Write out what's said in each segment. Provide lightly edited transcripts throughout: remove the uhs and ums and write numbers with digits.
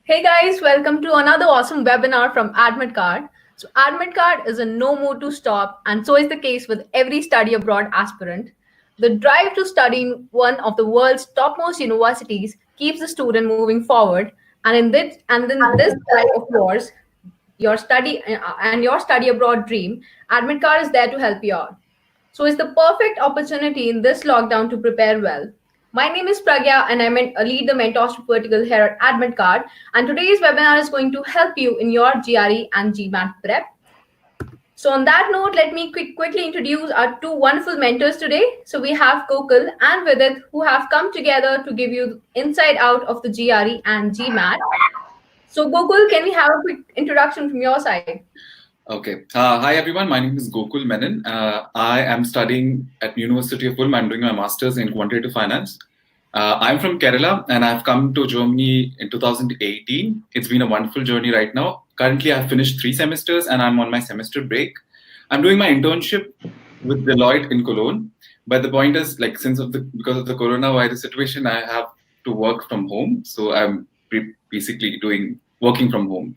Hey guys, welcome to another awesome webinar from AdmitKard. So AdmitKard is a no more to stop, and so is the case with every study abroad aspirant. The drive to study in one of the world's topmost universities keeps the student moving forward, and in this drive of yours, your study abroad dream, AdmitKard is there to help you out. So it's the perfect opportunity in this lockdown to prepare well. My name is Pragya and I lead the mentorship vertical here at AdmitKard. And today's webinar is going to help you in your GRE and GMAT prep. So on that note, let me quickly introduce our two wonderful mentors today. So we have Gokul and Vidit who have come together to give you inside out of the GRE and GMAT. So Gokul, can we have a quick introduction from your side? Okay. Hi, everyone. My name is Gokul Menon. I am studying at University of Ulm. I'm doing my master's in quantitative finance. I'm from Kerala and I've come to Germany in 2018. It's been a wonderful journey right now. Currently, I've finished 3 semesters and I'm on my semester break. I'm doing my internship with Deloitte in Cologne. But the point is, like, because of the coronavirus situation, I have to work from home. So I'm basically working from home.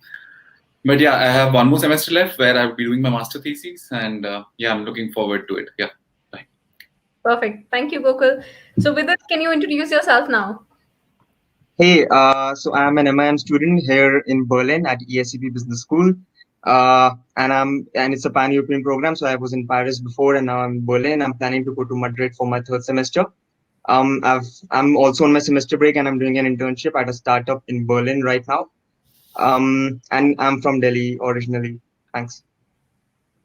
But yeah, I have one more semester left where I'll be doing my master thesis, and yeah, I'm looking forward to it. Yeah, bye. Perfect. Thank you, Gokul. So with it, can you introduce yourself now? Hey, so I'm an MIM student here in Berlin at ESCP Business School, and it's a pan-European program. So I was in Paris before, and now I'm in Berlin. I'm planning to go to Madrid for my 3rd semester. I'm also on my semester break, and I'm doing an internship at a startup in Berlin right now. And I'm from Delhi originally. Thanks.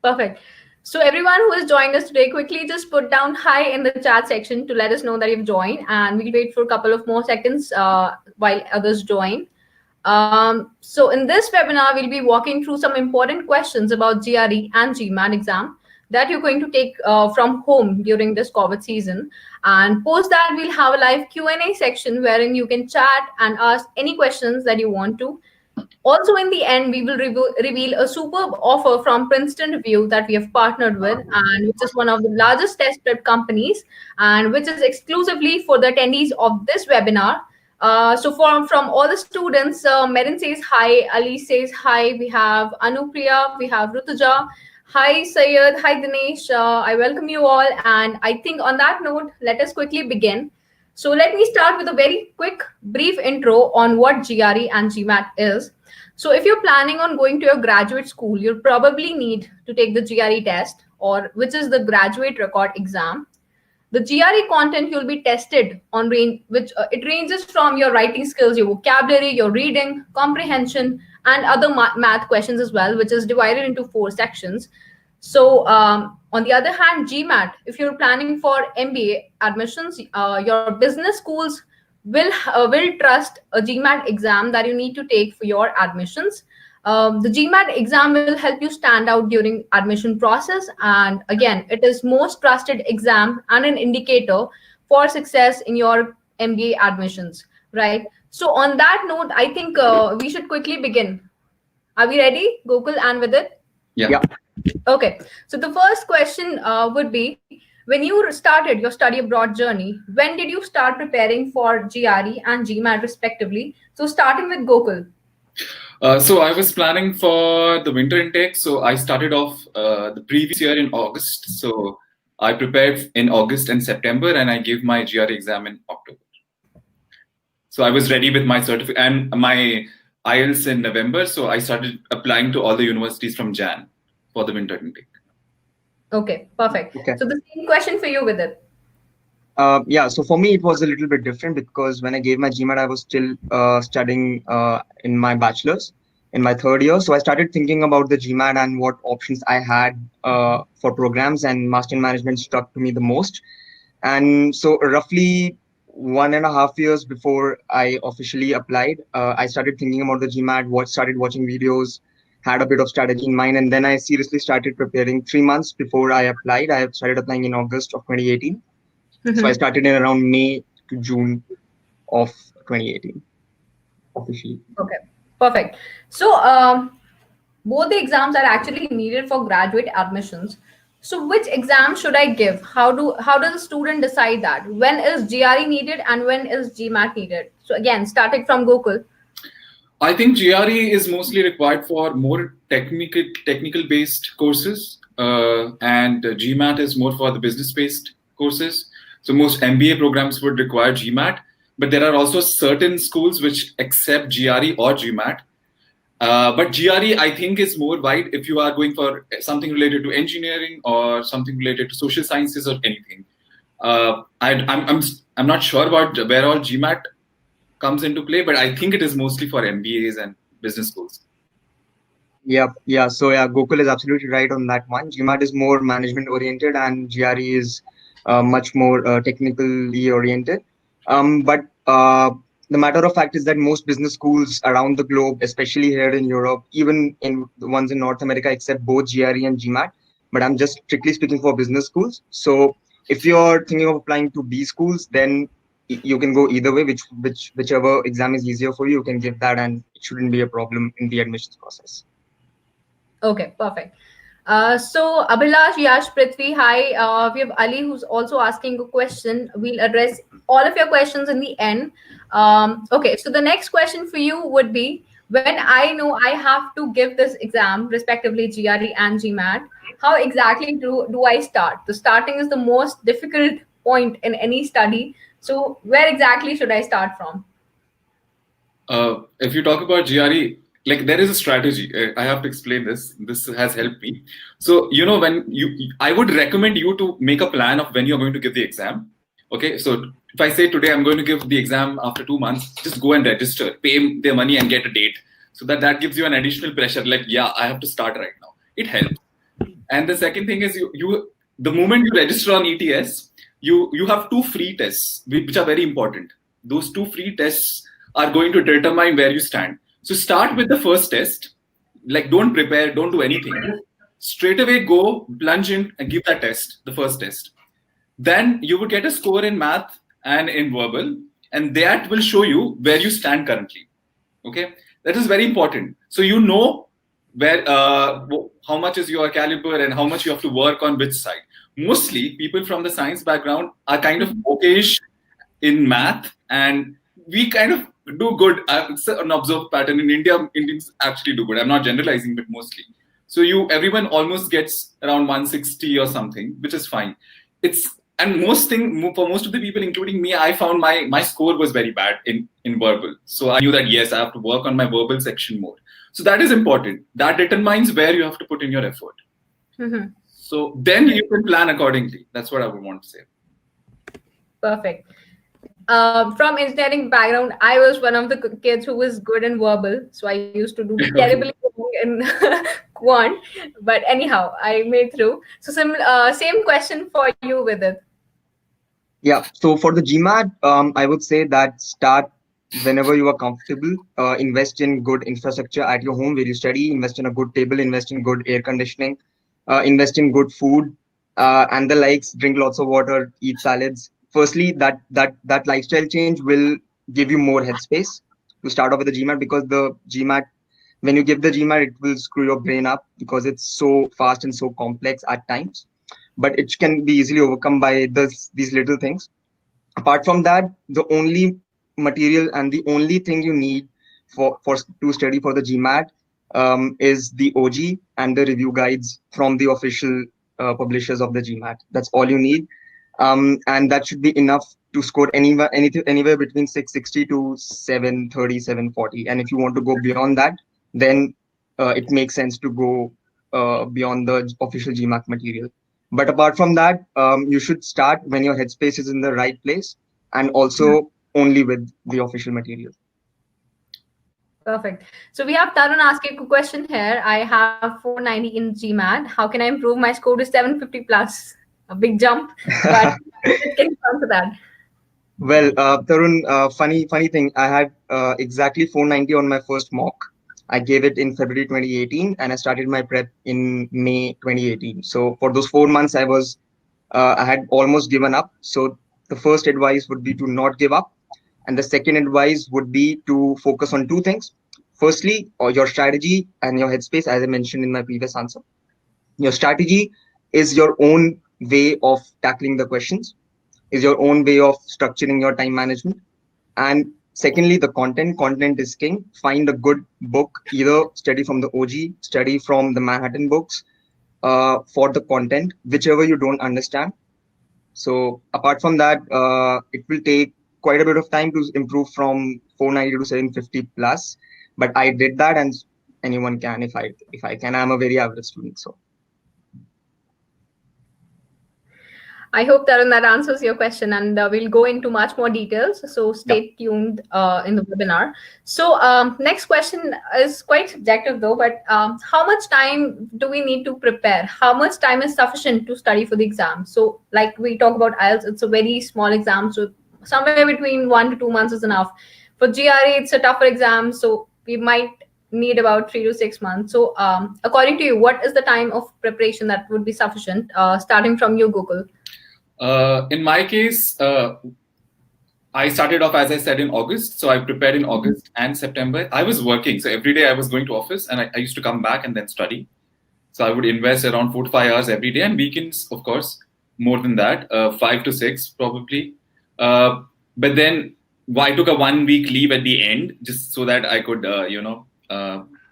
Perfect. So everyone who has joined us today, quickly just put down hi in the chat section to let us know that you've joined, and we'll wait for a couple of more seconds while others join. So in this webinar, we'll be walking through some important questions about GRE and GMAT exam that you're going to take from home during this COVID season. And post that, we'll have a live Q&A section wherein you can chat and ask any questions that you want to. Also, in the end, we will reveal a superb offer from Princeton Review that we have partnered with, and which is one of the largest test prep companies, and which is exclusively for the attendees of this webinar. So from all the students, Merin says hi, Ali says hi, we have Anupriya, we have Rutuja, hi Sayed, hi Dinesh, I welcome you all. And I think on that note, let us quickly begin. So let me start with a very quick, brief intro on what GRE and GMAT is. So if you're planning on going to your graduate school, you'll probably need to take the GRE test, which is the graduate record exam. The GRE content you'll be tested on it ranges from your writing skills, your vocabulary, your reading, comprehension, and other math questions as well, which is divided into 4 sections. So on the other hand, GMAT, if you're planning for MBA admissions, your business schools will trust a GMAT exam that you need to take for your admissions. The GMAT exam will help you stand out during admission process. And again, it is most trusted exam and an indicator for success in your MBA admissions, right? So on that note, I think we should quickly begin. Are we ready, Gokul and Vidit? Yeah. Okay, so the first question would be, when you started your study abroad journey, when did you start preparing for GRE and GMAT respectively? So starting with Gokul. So I was planning for the winter intake. So I started off the previous year in August. So I prepared in August and September, and I gave my GRE exam in October. So I was ready with my certificate and my IELTS in November. So I started applying to all the universities from Jan for the winter intake. Okay, perfect. Okay. So the same question for you with it. Yeah, so for me, it was a little bit different because when I gave my GMAT, I was still studying in my bachelor's in my 3rd year. So I started thinking about the GMAT and what options I had for programs, and master in management struck to me the most. And so roughly 1.5 years before I officially applied, I started thinking about the GMAT, started watching videos, had a bit of strategy in mind, and then I seriously started preparing 3 months before I applied. I started applying in August of 2018. Mm-hmm. So I started in around May to June of 2018, officially. Okay, perfect. So both the exams are actually needed for graduate admissions. So which exam should I give? How does a student decide that? When is GRE needed and when is GMAT needed? So again, starting from Gokul. I think GRE is mostly required for more technical based courses, and GMAT is more for the business based courses. So most MBA programs would require GMAT, but there are also certain schools which accept GRE or GMAT. But GRE, I think, is more wide if you are going for something related to engineering or something related to social sciences or anything. I'm not sure about where all GMAT comes into play, but I think it is mostly for MBAs and business schools. Yeah. So yeah, Gokul is absolutely right on that one. GMAT is more management oriented, and GRE is much more technically oriented. But the matter of fact is that most business schools around the globe, especially here in Europe, even in the ones in North America, accept both GRE and GMAT. But I'm just strictly speaking for business schools. So if you're thinking of applying to B schools, then you can go either way. Whichever exam is easier for you, you can give that, and it shouldn't be a problem in the admissions process. Okay, perfect. So Abhilash, Yash, Prithvi, hi. We have Ali who's also asking a question. We'll address all of your questions in the end. Okay, so the next question for you would be, when I know I have to give this exam, respectively GRE and GMAT, how exactly do I start? The starting is the most difficult point in any study. So where exactly should I start from? If you talk about GRE, like there is a strategy. I have to explain this. This has helped me. So, I would recommend you to make a plan of when you're going to give the exam. Okay. So if I say today I'm going to give the exam after 2 months, just go and register, pay their money and get a date. So that gives you an additional pressure. Like, yeah, I have to start right now. It helps. And the second thing is the moment you register on ETS, you have 2 free tests, which are very important. Those 2 free tests are going to determine where you stand. So start with the first test. Like, don't prepare, don't do anything. Straight away go, plunge in and give that test, the first test. Then you would get a score in math and in verbal, and that will show you where you stand currently. Okay, that is very important. So you know where how much is your caliber and how much you have to work on which side. Mostly people from the science background are kind of okayish in math, and we kind of do good. It's an observed pattern in India. Indians actually do good. I'm not generalizing, but mostly. So everyone almost gets around 160 or something, which is fine. For most of the people, including me, I found my score was very bad in verbal. So I knew that, yes, I have to work on my verbal section more. So that is important. That determines where you have to put in your effort. Mm-hmm. So then you can plan accordingly. That's what I would want to say. Perfect. From engineering background, I was one of the kids who was good in verbal. So I used to do terribly in quant. But anyhow, I made through. So same question for you with it. Yeah. So for the GMAT, I would say that start whenever you are comfortable. Invest in good infrastructure at your home where you study. Invest in a good table. Invest in good air conditioning. Invest in good food and the likes. Drink lots of water. Eat salads. Firstly, that lifestyle change will give you more headspace to start off with the GMAT, because the GMAT, when you give the GMAT, it will screw your brain up because it's so fast and so complex at times. But it can be easily overcome by these little things. Apart from that, the only material and the only thing you need to study for the GMAT is the OG and the review guides from the official publishers of the GMAT. That's all you need. And that should be enough to score anywhere between 660 to 730, 740. And if you want to go beyond that, then it makes sense to go beyond the official GMAT material. But apart from that, you should start when your headspace is in the right place, and also only with the official material. Perfect. So we have Tarun asking a question here. I have 490 in GMAT. How can I improve my score to 750 plus? A big jump, but it can come to that. Well, Tarun, funny thing. I had exactly 490 on my first mock. I gave it in February 2018, and I started my prep in May 2018. So for those 4 months, I had almost given up. So the first advice would be to not give up, and the second advice would be to focus on 2 things. Firstly, your strategy and your headspace, as I mentioned in my previous answer. Your strategy is your own way of tackling the questions, is your own way of structuring your time management. And Secondly, the content is king. Find a good book, either study from the OG, study from the Manhattan books, for the content, whichever you don't understand. So apart from that, it will take quite a bit of time to improve from 490 to 750 plus. But I did that, and anyone can if I can. I'm a very average student, so. I hope, Tarun, that answers your question, and we'll go into much more details. So stay tuned in the webinar. So next question is quite subjective though, but how much time do we need to prepare? How much time is sufficient to study for the exam? So like we talk about IELTS, it's a very small exam. So somewhere between 1 to 2 months is enough. For GRE, it's a tougher exam. So we might need about 3 to 6 months. So according to you, what is the time of preparation that would be sufficient? Starting from you, Gokul. In my case, I started off, as I said, in August. So I prepared in August and September. I was working. So every day I was going to office, and I used to come back and then study. So I would invest around 4 to 5 hours every day, and weekends, of course, more than that, 5 to 6 probably. But then I took a 1 week leave at the end just so that I could,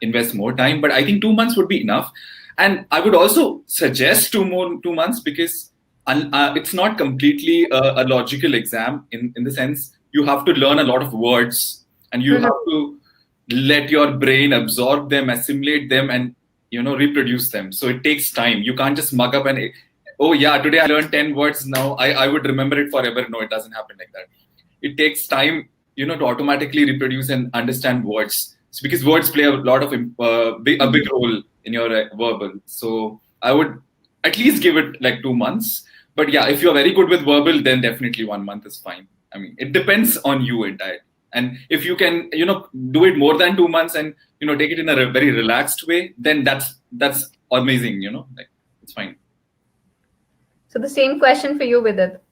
invest more time. But I think 2 months would be enough. And I would also suggest 2 months because it's not completely a logical exam in the sense you have to learn a lot of words, and you have to let your brain absorb them, assimilate them, and reproduce them. So it takes time. You can't just mug up and, oh yeah, today I learned 10 words, now I would remember it forever. No, it doesn't happen like that. It takes time, to automatically reproduce and understand words. It's because words play a lot of a big role in your verbal. So I would at least give it like 2 months. But yeah, if you're very good with verbal, then definitely 1 month is fine. I mean, it depends on you entirely. And if you can, do it more than 2 months and, take it in a very relaxed way, then that's amazing, like it's fine. So the same question for you, Vidit.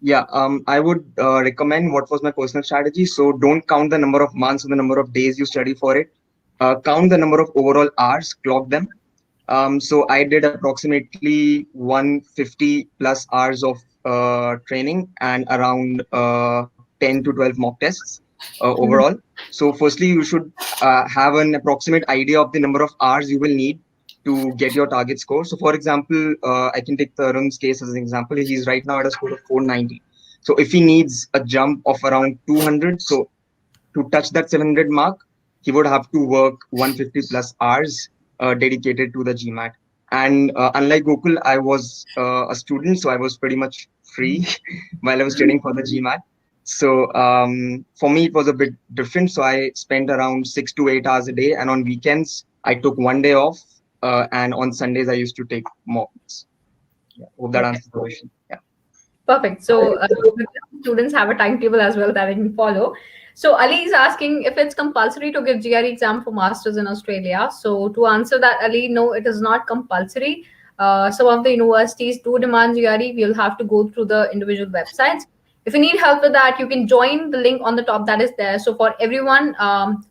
Yeah, I would recommend what was my personal strategy. So don't count the number of months or the number of days you study for it. Count the number of overall hours, clock them. So I did approximately 150 plus hours of training and around 10 to 12 mock tests overall. So firstly, you should have an approximate idea of the number of hours you will need to get your target score. So for example, I can take Tarun's case as an example. He's right now at a score of 490. So if he needs a jump of around 200, so to touch that 700 mark, he would have to work 150 plus hours dedicated to the GMAT. And unlike Gokul, I was a student, so I was pretty much free while I was studying for the GMAT. So for me, it was a bit different. So I spent around 6 to 8 hours a day, and on weekends, I took 1 day off. And on Sundays, I used to take mocks. Yeah, hope that answers the question. Yeah. Perfect. So students have a timetable as well that they can follow. So Ali is asking if it's compulsory to give GRE exam for masters in Australia. So to answer that, Ali, no, it is not compulsory. Some of the universities do demand GRE. We'll have to go through the individual websites. If you need help with that, you can join the link on the top that is there. So for everyone,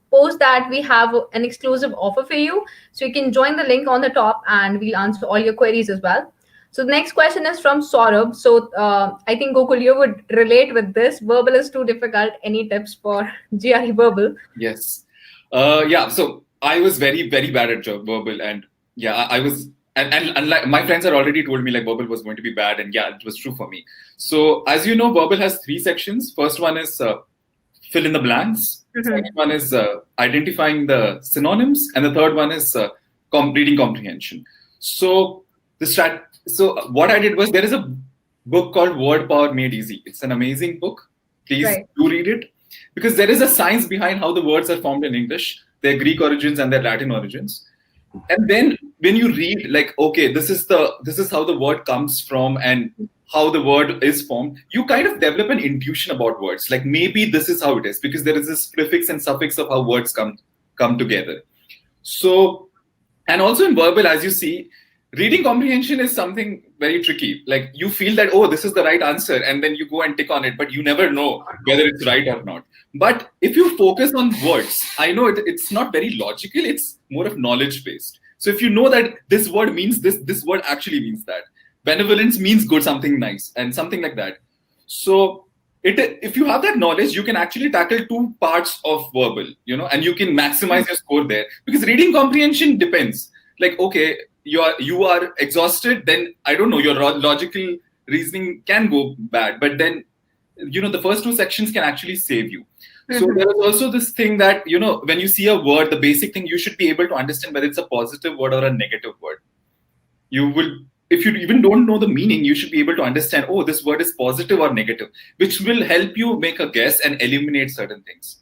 post that we have an exclusive offer for you. So you can join the link on the top and we'll answer all your queries as well. So the next question is from Saurabh. So I think Gokul, you would relate with this. Verbal is too difficult. Any tips for GRE verbal? Yes. Yeah. So I was very, very bad at verbal, and yeah, I was. And like my friends had already told me like verbal was going to be bad, and yeah, it was true for me. So as you know, verbal has 3 sections. First one is fill in the blanks. Second one is identifying the synonyms, and the third one is reading comprehension. So So what I did was, there is a book called Word Power Made Easy. It's an amazing book. Please do read it, because there is a science behind how the words are formed in English, their Greek origins and their Latin origins. And then when you read, like, okay, this is how the word comes from and how the word is formed, you kind of develop an intuition about words. Like, maybe this is how it is, because there is this prefix and suffix of how words come together. So, and also in verbal, as you see, reading comprehension is something very tricky. Like, you feel that, oh, this is the right answer, and then you go and tick on it, but you never know whether it's right or not. But if you focus on words, I know it's not very logical, it's more of knowledge-based. So if you know that this word means this word actually means that. Benevolence means good, something nice, and something like that. So if you have that knowledge, you can actually tackle 2 parts of verbal, and you can maximize your score there. Because reading comprehension depends. Like, okay, you are exhausted, then I don't know, your logical reasoning can go bad, but then the first 2 sections can actually save you. So there is also this thing that when you see a word, the basic thing, you should be able to understand whether it's a positive word or a negative word. If you even don't know the meaning, you should be able to understand, oh, this word is positive or negative, which will help you make a guess and eliminate certain things.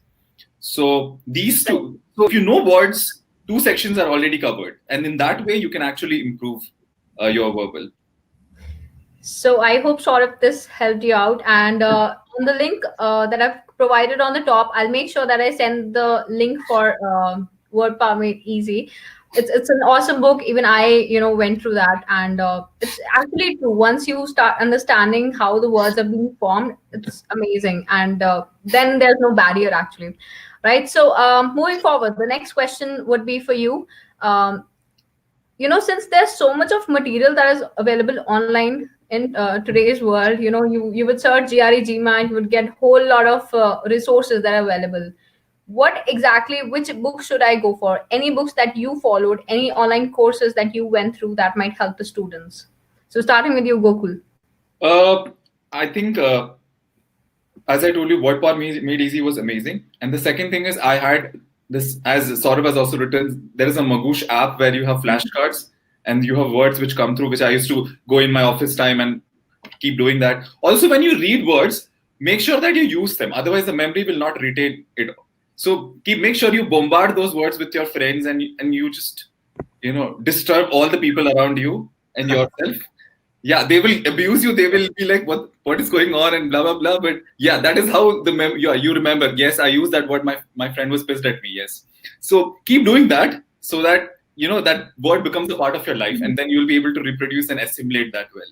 So these 2, so if you know words, 2 sections are already covered, and in that way you can actually improve your verbal. So I hope, Saurabh, this helped you out. And on the link that I've provided on the top, I'll make sure that I send the link for Word Power Made Easy. It's an awesome book. Even I, went through that, and it's actually true. Once you start understanding how the words are being formed, it's amazing. And then there's no barrier, actually, right? So moving forward, the next question would be for you. Since there's so much of material that is available online in today's world, you would search GRE, GMAT, you would get a whole lot of resources that are available. Which book should I go for? Any books that you followed, any online courses that you went through that might help the students? So starting with you, Gokul. I think, as I told you, Word Power Made Easy was amazing. And the second thing is, I had this, as Saurabh has also written, there is a Magoosh app where you have flashcards and you have words which come through, which I used to go in my office time and keep doing that. Also, when you read words, make sure that you use them. Otherwise, the memory will not retain it. So make sure you bombard those words with your friends, and you just, disturb all the people around you and yourself. Yeah, they will abuse you. They will be like, what is going on and blah, blah, blah. But yeah, that is how you remember. Yes, I used that word. My friend was pissed at me. Yes. So keep doing that so that, that word becomes a part of your life, and then you'll be able to reproduce and assimilate that well.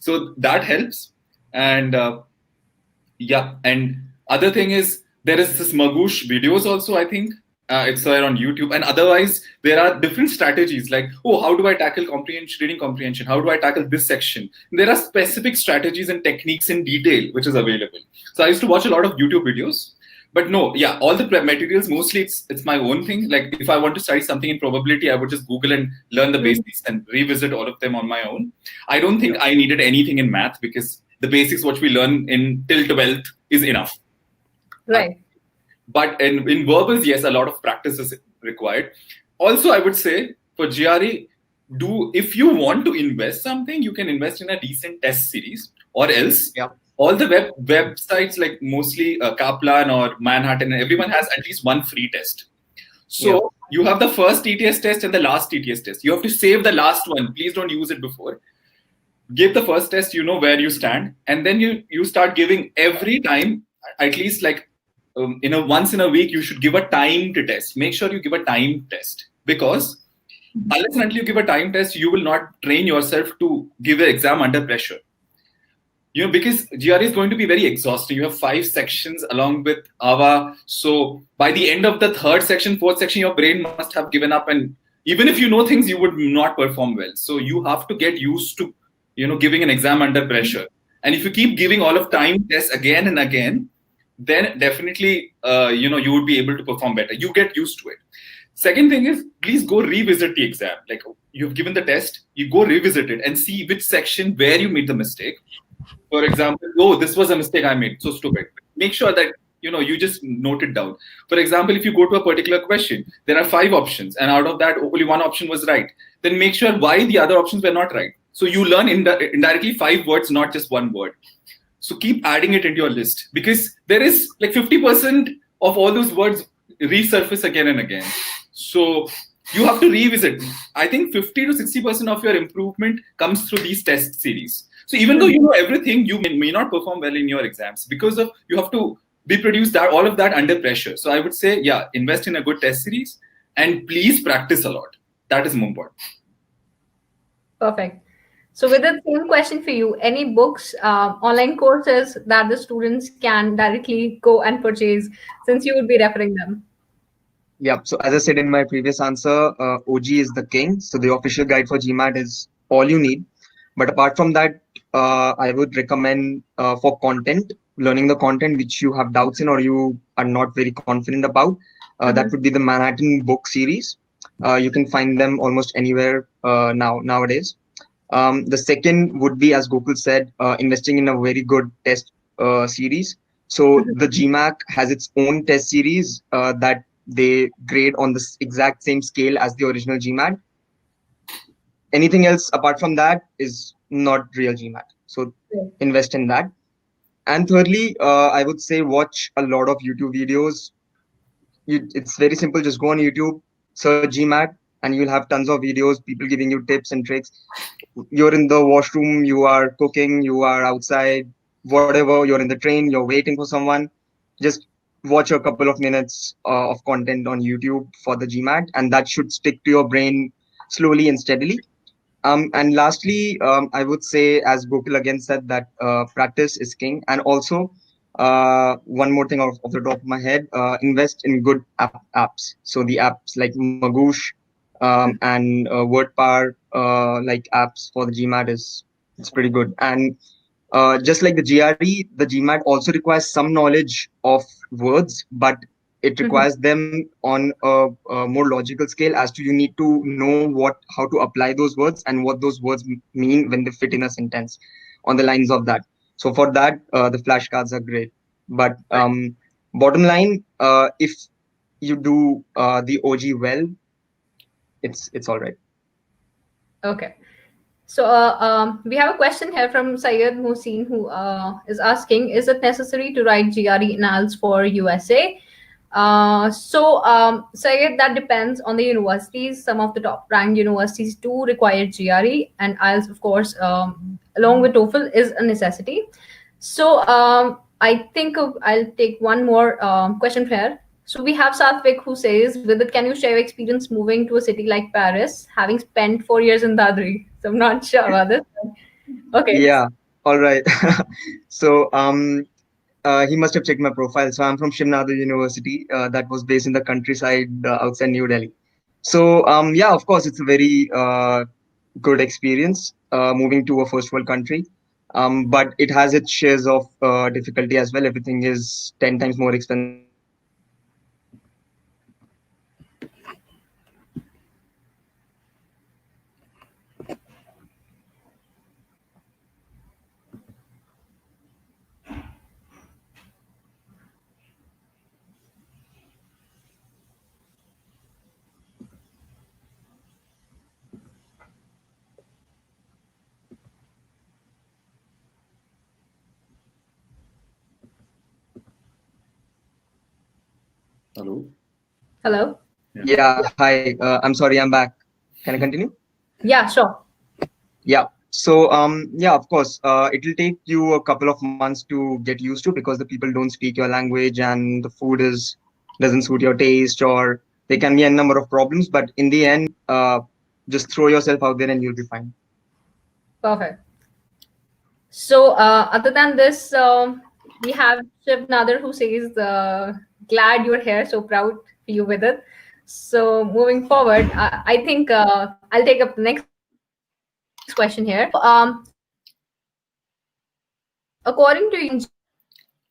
So that helps. And and other thing is, there is this Magoosh videos also, I think. It's there on YouTube. And otherwise, there are different strategies like, oh, how do I tackle reading comprehension? How do I tackle this section? There are specific strategies and techniques in detail, which is available. So I used to watch a lot of YouTube videos. But no, yeah, all the materials, mostly it's my own thing. Like if I want to study something in probability, I would just Google and learn the basics and revisit all of them on my own. I don't think I needed anything in math, because the basics, what we learn till 12th is enough. Right. But in verbals, yes, a lot of practice is required. Also, I would say for GRE, if you want to invest something, you can invest in a decent test series, or else all the websites like mostly Kaplan or Manhattan, everyone has at least one free test. So you have the first TTS test and the last TTS test. You have to save the last one. Please don't use it before. Give the first test, where you stand, and then you start giving every time, at least like once in a week, you should give a timed test. Make sure you give a timed test, because unless and until you give a timed test, you will not train yourself to give the exam under pressure. Because GRE is going to be very exhausting. You have 5 sections along with AVA. So by the end of the 3rd section, 4th section, your brain must have given up. And even if you know things, you would not perform well. So you have to get used to, giving an exam under pressure. And if you keep giving all of time tests again and again, then definitely, you would be able to perform better. You get used to it. Second thing is, please go revisit the exam. Like you've given the test, you go revisit it and see which section where you made the mistake. For example, oh, this was a mistake I made. So stupid. Make sure that, you just note it down. For example, if you go to a particular question, there are 5 options, and out of that, only 1 option was right. Then make sure why the other options were not right. So you learn indirectly 5 words, not just 1 word. So keep adding it into your list, because there is like 50% of all those words resurface again and again. So you have to revisit. I think 50 to 60% of your improvement comes through these test series. So even though you know everything, you may not perform well in your exams because of you have to reproduce all of that under pressure. So I would say, invest in a good test series and please practice a lot. That is more important. Perfect. So with the same question for you, any books, online courses that the students can directly go and purchase, since you would be referring them? Yeah. So as I said in my previous answer, OG is the king. So the official guide for GMAT is all you need. But apart from that, I would recommend for content, learning the content which you have doubts in or you are not very confident about, that would be the Manhattan book series. You can find them almost anywhere nowadays. The second would be, as Gokul said, investing in a very good test series. So the GMAC has its own test series that they grade on the exact same scale as the original GMAT. Anything else apart from that is not real GMAT. So invest in that. And thirdly, I would say watch a lot of YouTube videos. It's very simple. Just go on YouTube, search GMAT, and you'll have tons of videos, people giving you tips and tricks. You're in the washroom, you are cooking, you are outside, whatever, you're in the train, you're waiting for someone. Just watch a couple of minutes of content on YouTube for the GMAT, and that should stick to your brain slowly and steadily. And lastly, I would say, as Gokul again said, that practice is king. And also, one more thing off the top of my head, invest in good apps. So the apps like Magoosh and WordPower, like apps for the GMAT it's pretty good. And just like the GRE, the GMAT also requires some knowledge of words, but it requires them on a more logical scale, as to you need to know how to apply those words and what those words mean when they fit in a sentence on the lines of that. So for that, the flashcards are great. But bottom line, if you do the OG well, it's all right. Okay. So we have a question here from Syed Hussein, who is asking, is it necessary to write GRE and IELTS for USA? Syed, that depends on the universities. Some of the top ranked universities do require GRE, and IELTS, of course, along with TOEFL, is a necessity. So I think I'll take one more question here. So we have Satvik, who says, with it, can you share your experience moving to a city like Paris, having spent 4 years in Dadri? So I'm not sure about this. Okay. Yeah, all right. So he must have checked my profile. So I'm from Shivnadar University, that was based in the countryside outside New Delhi. So yeah, of course, it's a very good experience moving to a first world country. But it has its shares of difficulty as well. Everything is 10 times more expensive than what it used to be. Hello. Hello. Yeah, hi. I'm sorry, I'm back. Can I continue? Yeah, sure. Yeah. So yeah, of course, it will take you a couple of months to get used to, because the people don't speak your language and the food doesn't suit your taste, or there can be a number of problems. But in the end, just throw yourself out there and you'll be fine. Perfect. So other than this, we have Shiv Nader, who says, glad you're here, so proud for you with it. So moving forward, I think I'll take up the next question here. According to you,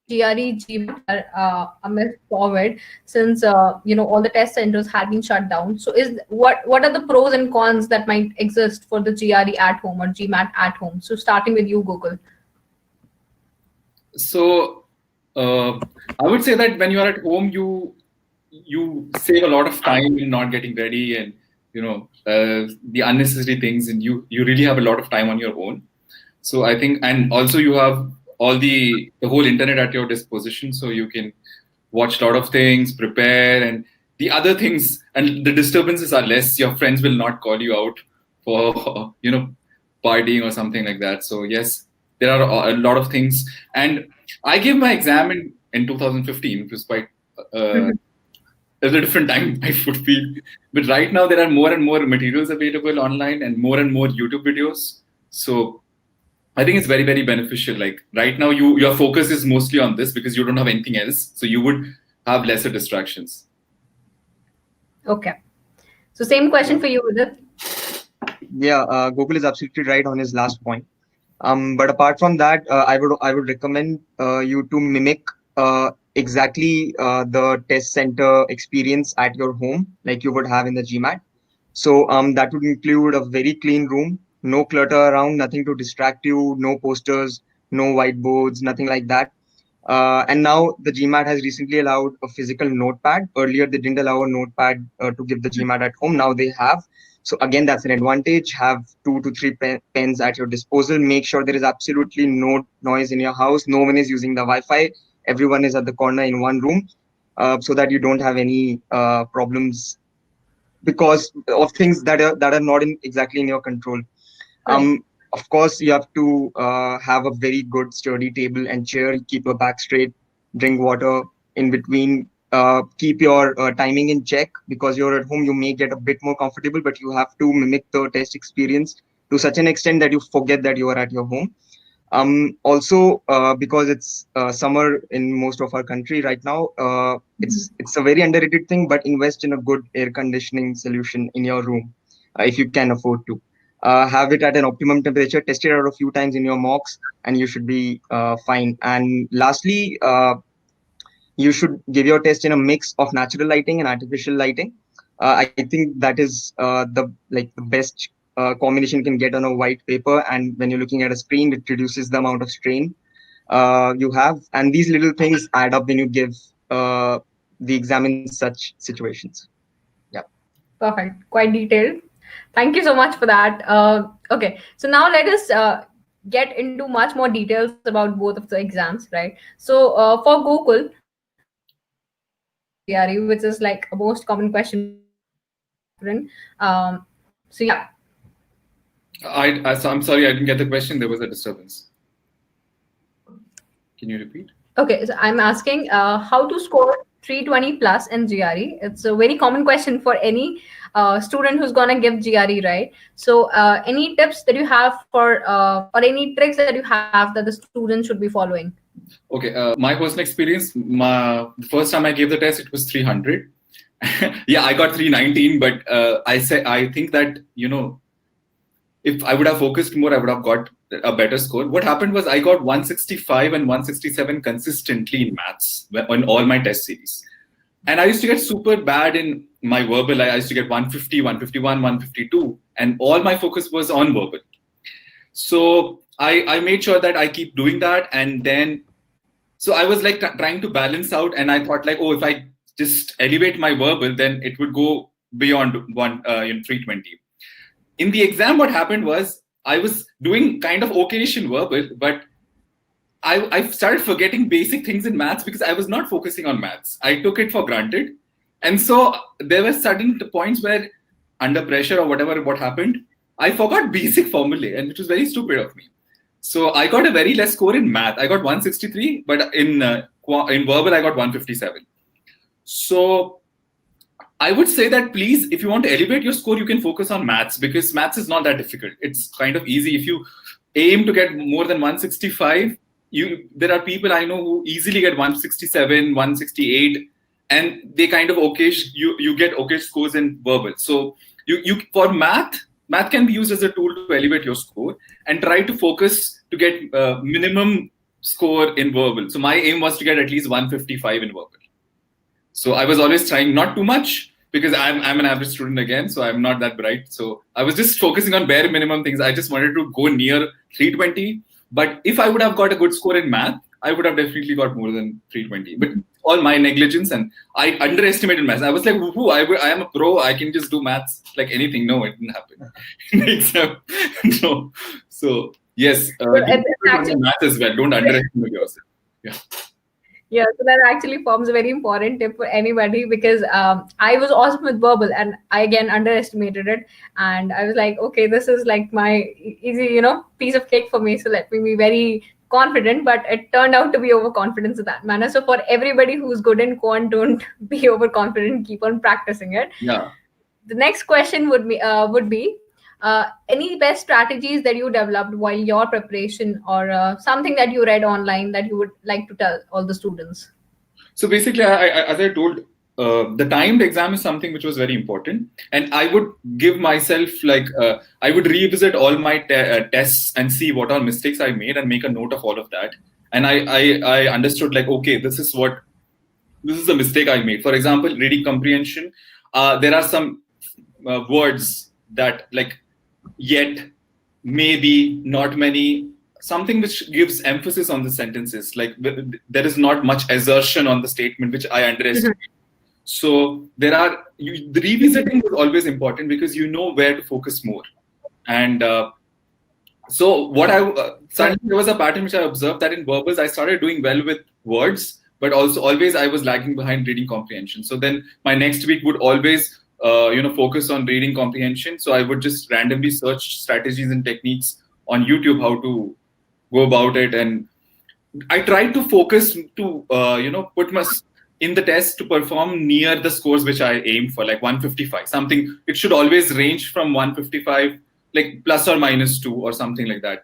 GRE, GMAT are a myth forward, since all the test centers had been shut down. So what are the pros and cons that might exist for the GRE at home or GMAT at home? So starting with you, Gokul. So I would say that when you are at home, you save a lot of time in not getting ready and the unnecessary things, and you really have a lot of time on your own. So I think, and also you have all the whole internet at your disposition, so you can watch a lot of things, prepare, and the other things, and the disturbances are less. Your friends will not call you out for partying or something like that. So yes, there are a lot of things. And I gave my exam in 2015, which was quite a different time, I would feel. But right now there are more and more materials available online and more YouTube videos. So I think it's very, very beneficial. Like right now, your focus is mostly on this because you don't have anything else. So you would have lesser distractions. Okay. So same question for you, Udit. Yeah, Gokul is absolutely right on his last point. But apart from that, I would recommend you to mimic exactly the test center experience at your home, like you would have in the GMAT. So that would include a very clean room, no clutter around, nothing to distract you, no posters, no whiteboards, nothing like that. And now the GMAT has recently allowed a physical notepad. Earlier, they didn't allow a notepad to give the GMAT at home. Now they have. So again, that's an advantage. Have 2 to 3 pens at your disposal. Make sure there is absolutely no noise in your house. No one is using the Wi-Fi. Everyone is at the corner in one room, so that you don't have any problems because of things that are not exactly in your control. Right. Of course, you have to have a very good sturdy table and chair. Keep your back straight. Drink water in between. Keep your timing in check because you're at home. You may get a bit more comfortable, but you have to mimic the test experience to such an extent that you forget that you are at your home. Also, because it's summer in most of our country right now, it's a very underrated thing. But invest in a good air conditioning solution in your room if you can afford to. Have it at an optimum temperature. Test it out a few times in your mocks, and you should be fine. And lastly, you should give your test in a mix of natural lighting and artificial lighting. I think that is the best combination you can get on a white paper, and when you're looking at a screen, it reduces the amount of strain you have. And these little things add up when you give the exam in such situations. Yeah. Perfect. Quite detailed. Thank you so much for that. Okay, so now let us get into much more details about both of the exams, right? So for Gokul, GRE, which is like a most common question for every aspirant. So yeah. So I'm sorry, I didn't get the question. There was a disturbance. Can you repeat? Okay, so I'm asking how to score 320 plus in GRE. It's a very common question for any student who's gonna give GRE, right? So any tips that you have for or any tricks that you have that the student should be following? Okay, my personal experience, the first time I gave the test, it was 300. Yeah, I got 319, but I think that, if I would have focused more, I would have got a better score. What happened was I got 165 and 167 consistently in maths on all my test series. And I used to get super bad in my verbal. I used to get 150, 151, 152, and all my focus was on verbal. So I made sure that I keep doing that. And then, so I was like trying to balance out, and I thought like, oh, if I just elevate my verbal, then it would go beyond 320. In the exam, what happened was I was doing kind of okayish in verbal, but I started forgetting basic things in maths because I was not focusing on maths. I took it for granted. And so there were certain points where under pressure or whatever, what happened, I forgot basic formulae, and which was very stupid of me. So I got a very less score in math. I got 163, but in verbal, I got 157. So I would say that please, if you want to elevate your score, you can focus on maths because maths is not that difficult. It's kind of easy. If you aim to get more than 165, there are people I know who easily get 167, 168, and they kind of you get okay scores in verbal. So you for math can be used as a tool to elevate your score and try to focus to get minimum score in verbal. So my aim was to get at least 155 in verbal. So I was always trying, not too much, because I'm an average student again, so I'm not that bright. So I was just focusing on bare minimum things. I just wanted to go near 320. But if I would have got a good score in math, I would have definitely got more than 320. But all my negligence, and I underestimated maths. I was like, woohoo, I am a pro. I can just do maths like anything. No, it didn't happen. Exam, no. So yes, math as well. Don't underestimate yourself. Yeah. Yeah, so that actually forms a very important tip for anybody because I was awesome with verbal and I again underestimated it. And I was like, okay, this is like my easy, piece of cake for me. So let me be very confident, but it turned out to be overconfidence in that manner. So for everybody who's good in quant, don't be overconfident, keep on practicing it. Yeah. The next question would be any best strategies that you developed while your preparation or something that you read online that you would like to tell all the students? So basically, as I told, the timed exam is something which was very important, and I would give myself I would revisit all my tests and see what all mistakes I made and make a note of all of that. And I understood like, okay, this is the mistake I made. For example, reading comprehension, there are some words that like yet, maybe, not many, something which gives emphasis on the sentences. Like there is not much assertion on the statement, which I underestimate. So the revisiting is always important because you know where to focus more. And so what suddenly there was a pattern which I observed, that in verbals I started doing well with words, but also always I was lagging behind reading comprehension. So then my next week would always focus on reading comprehension. So I would just randomly search strategies and techniques on YouTube how to go about it, and I tried to focus to put my in the test to perform near the scores which I aim for, like 155 something. It should always range from 155, like plus or minus 2 or something like that.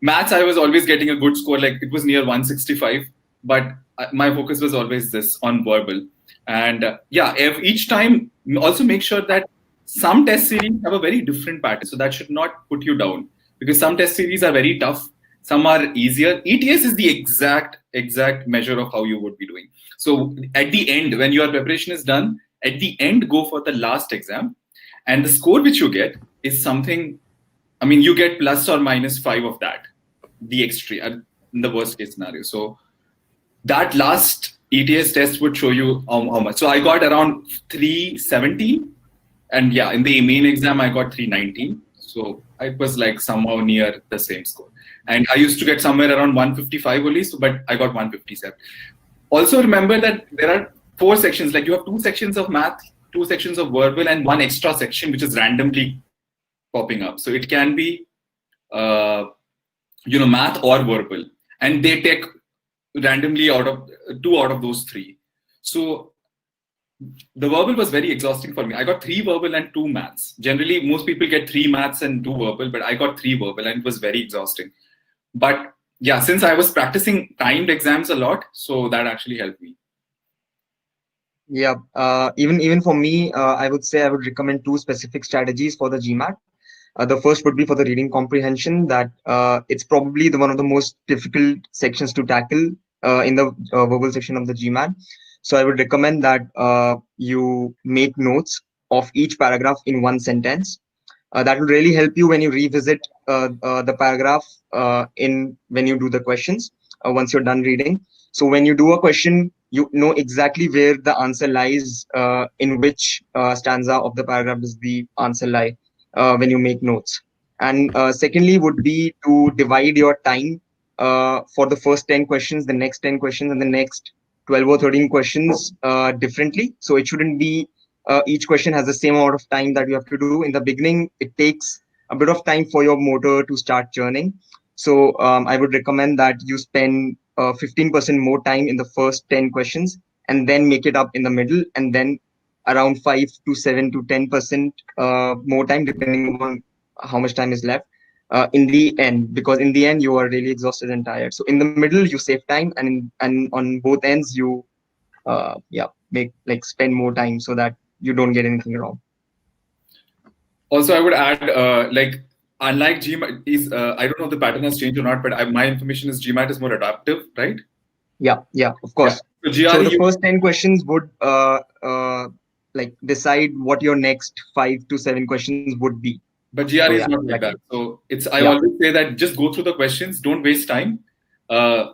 Maths, I was always getting a good score, like it was near 165, but my focus was always this on verbal. And each time also make sure that some test series have a very different pattern, so that should not put you down, because some test series are very tough, some are easier. ETS is the exact measure of how you would be doing. So at the end, when your preparation is done, at the end, go for the last exam, and the score which you get is something, I mean, you get plus or minus 5 of that, the extreme, in the worst case scenario. So that last ETS test would show you how much. So I got around 370, and in the main exam I got 319. So I was like somehow near the same score. And I used to get somewhere around 155 only, but I got 157. Also remember that there are 4 sections, like you have 2 sections of math, 2 sections of verbal, and 1 extra section which is randomly popping up. So it can be, math or verbal, and they take randomly out of 2 out of those 3. So the verbal was very exhausting for me. I got 3 verbal and 2 maths. Generally, most people get 3 maths and 2 verbal, but I got 3 verbal, and it was very exhausting. But since I was practicing timed exams a lot, so that actually helped me. Yeah, even for me, I would say I would recommend 2 specific strategies for the GMAT. The first would be for the reading comprehension, that it's probably one of the most difficult sections to tackle in the verbal section of the GMAT. So I would recommend that you make notes of each paragraph in 1 sentence. That will really help you when you revisit the paragraph when you do the questions once you're done reading. So when you do a question, you know exactly where the answer lies, in which stanza of the paragraph does the answer lie, when you make notes. And secondly would be to divide your time for the first 10 questions, the next 10 questions, and the next 12 or 13 questions differently. So it shouldn't be each question has the same amount of time that you have to do. In the beginning, it takes a bit of time for your motor to start churning. So I would recommend that you spend 15% more time in the first 10 questions, and then make it up in the middle, and then around 5 to 7 to 10% more time, depending on how much time is left in the end, because in the end you are really exhausted and tired. So in the middle you save time, and on both ends you spend more time so that you don't get anything wrong. Also, I would add, unlike GMAT, I don't know if the pattern has changed or not, but my information is GMAT is more adaptive, right? Yeah, of course. Yeah. So the first 10 questions would decide what your next 5 to 7 questions would be. But GRE is not like that. So I always say that just go through the questions, don't waste time. You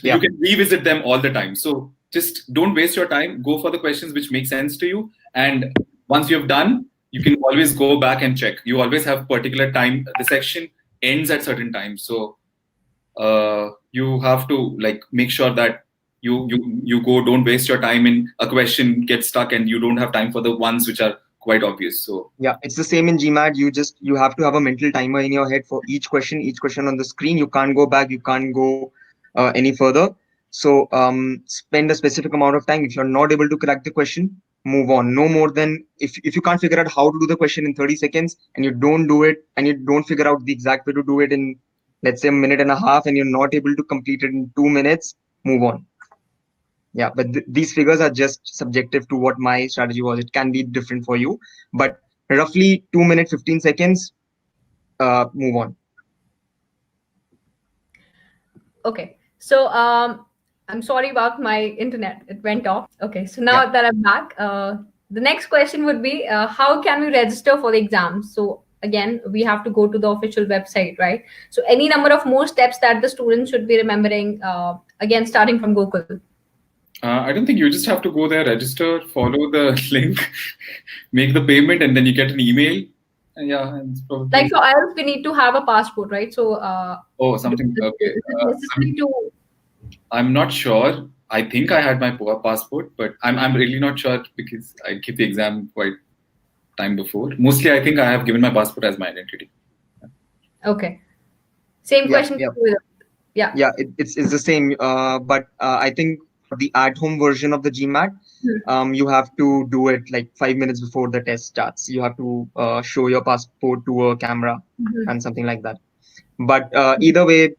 can revisit them all the time. So just don't waste your time. Go for the questions which make sense to you. And once you have done, you can always go back and check. You always have particular time. The section ends at certain times. So you have to make sure that you go, don't waste your time in a question, get stuck, and you don't have time for the ones which are quite obvious. So it's the same in GMAT. You have to have a mental timer in your head for each question on the screen. You can't go back, you can't go any further. So spend a specific amount of time. If you're not able to crack the question, move on. No more than, if you can't figure out how to do the question in 30 seconds and you don't do it, and you don't figure out the exact way to do it in, let's say, a minute and a half, and you're not able to complete it in 2 minutes, move on. Yeah, but these figures are just subjective to what my strategy was. It can be different for you, but roughly 2 minutes, 15 seconds, move on. Okay. So I'm sorry about my internet. It went off. Okay. So now Yeah. that I'm back, the next question would be how can we register for the exam? So again, we have to go to the official website, right? So any number of more steps that the student should be remembering, again, starting from Gokul. I don't think you just have to go there, register, follow the link, make the payment, and then you get an email. And yeah, it's probably Like for IELTS, we need to have a passport, right? So something. is Okay, it necessary to? I'm not sure. I think I had my passport, but I'm really not sure because I keep the exam quite time before. Mostly, I think I have given my passport as my identity. Okay. Same question. Yeah, it's the same. But I think for the at-home version of the GMAT, you have to do it like 5 minutes before the test starts. You have to show your passport to a camera and something like that. But either way,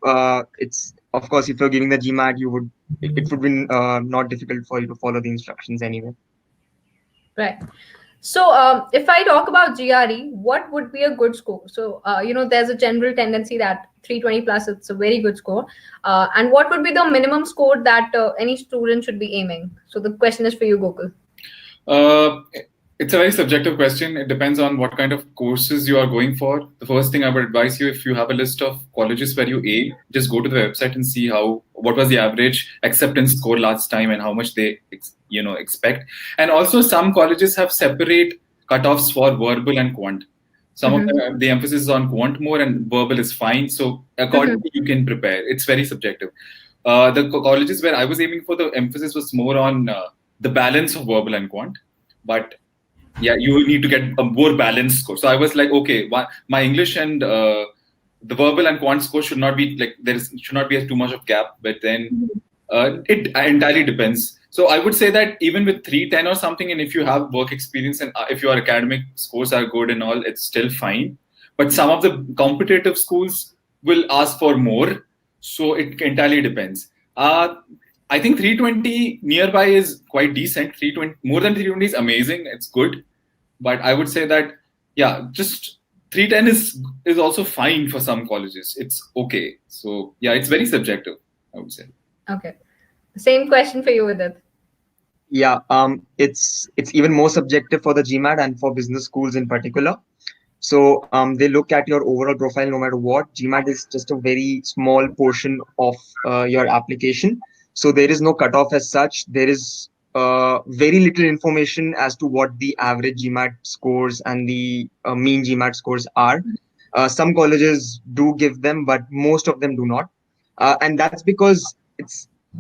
it's of course if you're giving the GMAT, it would be not difficult for you to follow the instructions anyway. Right. So if I talk about GRE, what would be a good score? So, there's a general tendency that 320 plus, it's a very good score. And what would be the minimum score that any student should be aiming? So the question is for you, Gokul. It's a very subjective question. It depends on what kind of courses you are going for. The first thing I would advise you, if you have a list of colleges where you aim, just go to the website and see what was the average acceptance score last time and how much they expect. And also some colleges have separate cutoffs for verbal and quant. Some of them, the emphasis is on quant more and verbal is fine. So accordingly, you can prepare. It's very subjective. The colleges where I was aiming for, the emphasis was more on the balance of verbal and quant. But yeah, you need to get a more balanced score. So I was like, okay, my English and the verbal and quant score should not be like, should not be too much of gap. But then it entirely depends. So I would say that even with 310 or something, and if you have work experience and if your academic scores are good and all, it's still fine. But some of the competitive schools will ask for more. So it entirely depends. I think 320 nearby is quite decent. 320, more than 320 is amazing. It's good. But I would say that, yeah, just 310 is also fine for some colleges. It's okay. So yeah, it's very subjective, I would say. Okay. Same question for you, Vidit. Yeah, it's even more subjective for the GMAT and for business schools in particular. So they look at your overall profile no matter what. GMAT is just a very small portion of your application. So there is no cutoff as such. There is very little information as to what the average GMAT scores and the mean GMAT scores are. Some colleges do give them, but most of them do not. And that's because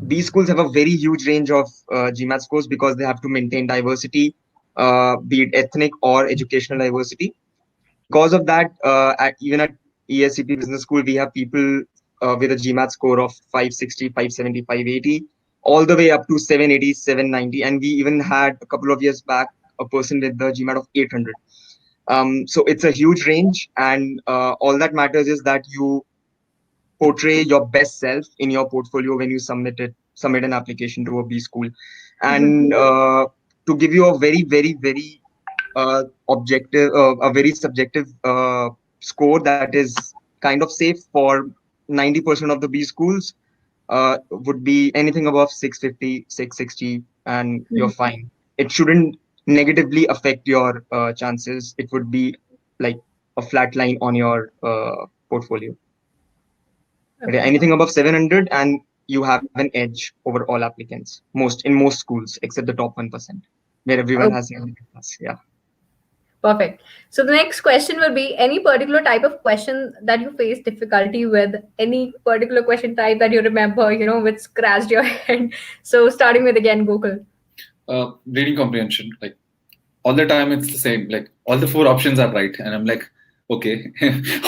these schools have a very huge range of GMAT scores because they have to maintain diversity, be it ethnic or educational diversity. Because of that, even at ESCP Business School, we have people with a GMAT score of 560, 570, 580, all the way up to 780, 790. And we even had a couple of years back a person with the GMAT of 800. So it's a huge range. And all that matters is that you portray your best self in your portfolio when you submit an application to a B school. And to give you a very, very, very objective, a very subjective score that is kind of safe for 90% of the B schools would be anything above 650, 660, and you're fine. It shouldn't negatively affect your chances. It would be like a flat line on your portfolio. Okay. Anything above 700 and you have an edge over all applicants, in most schools, except the top 1%, where everyone has 700 plus. Yeah. Perfect. So the next question will be any particular type of question that you face difficulty with, any particular question type that you remember, which scratched your head. So starting with again, Gokul. Reading comprehension, like all the time it's the same. Like all the 4 options are right, and I'm like, okay,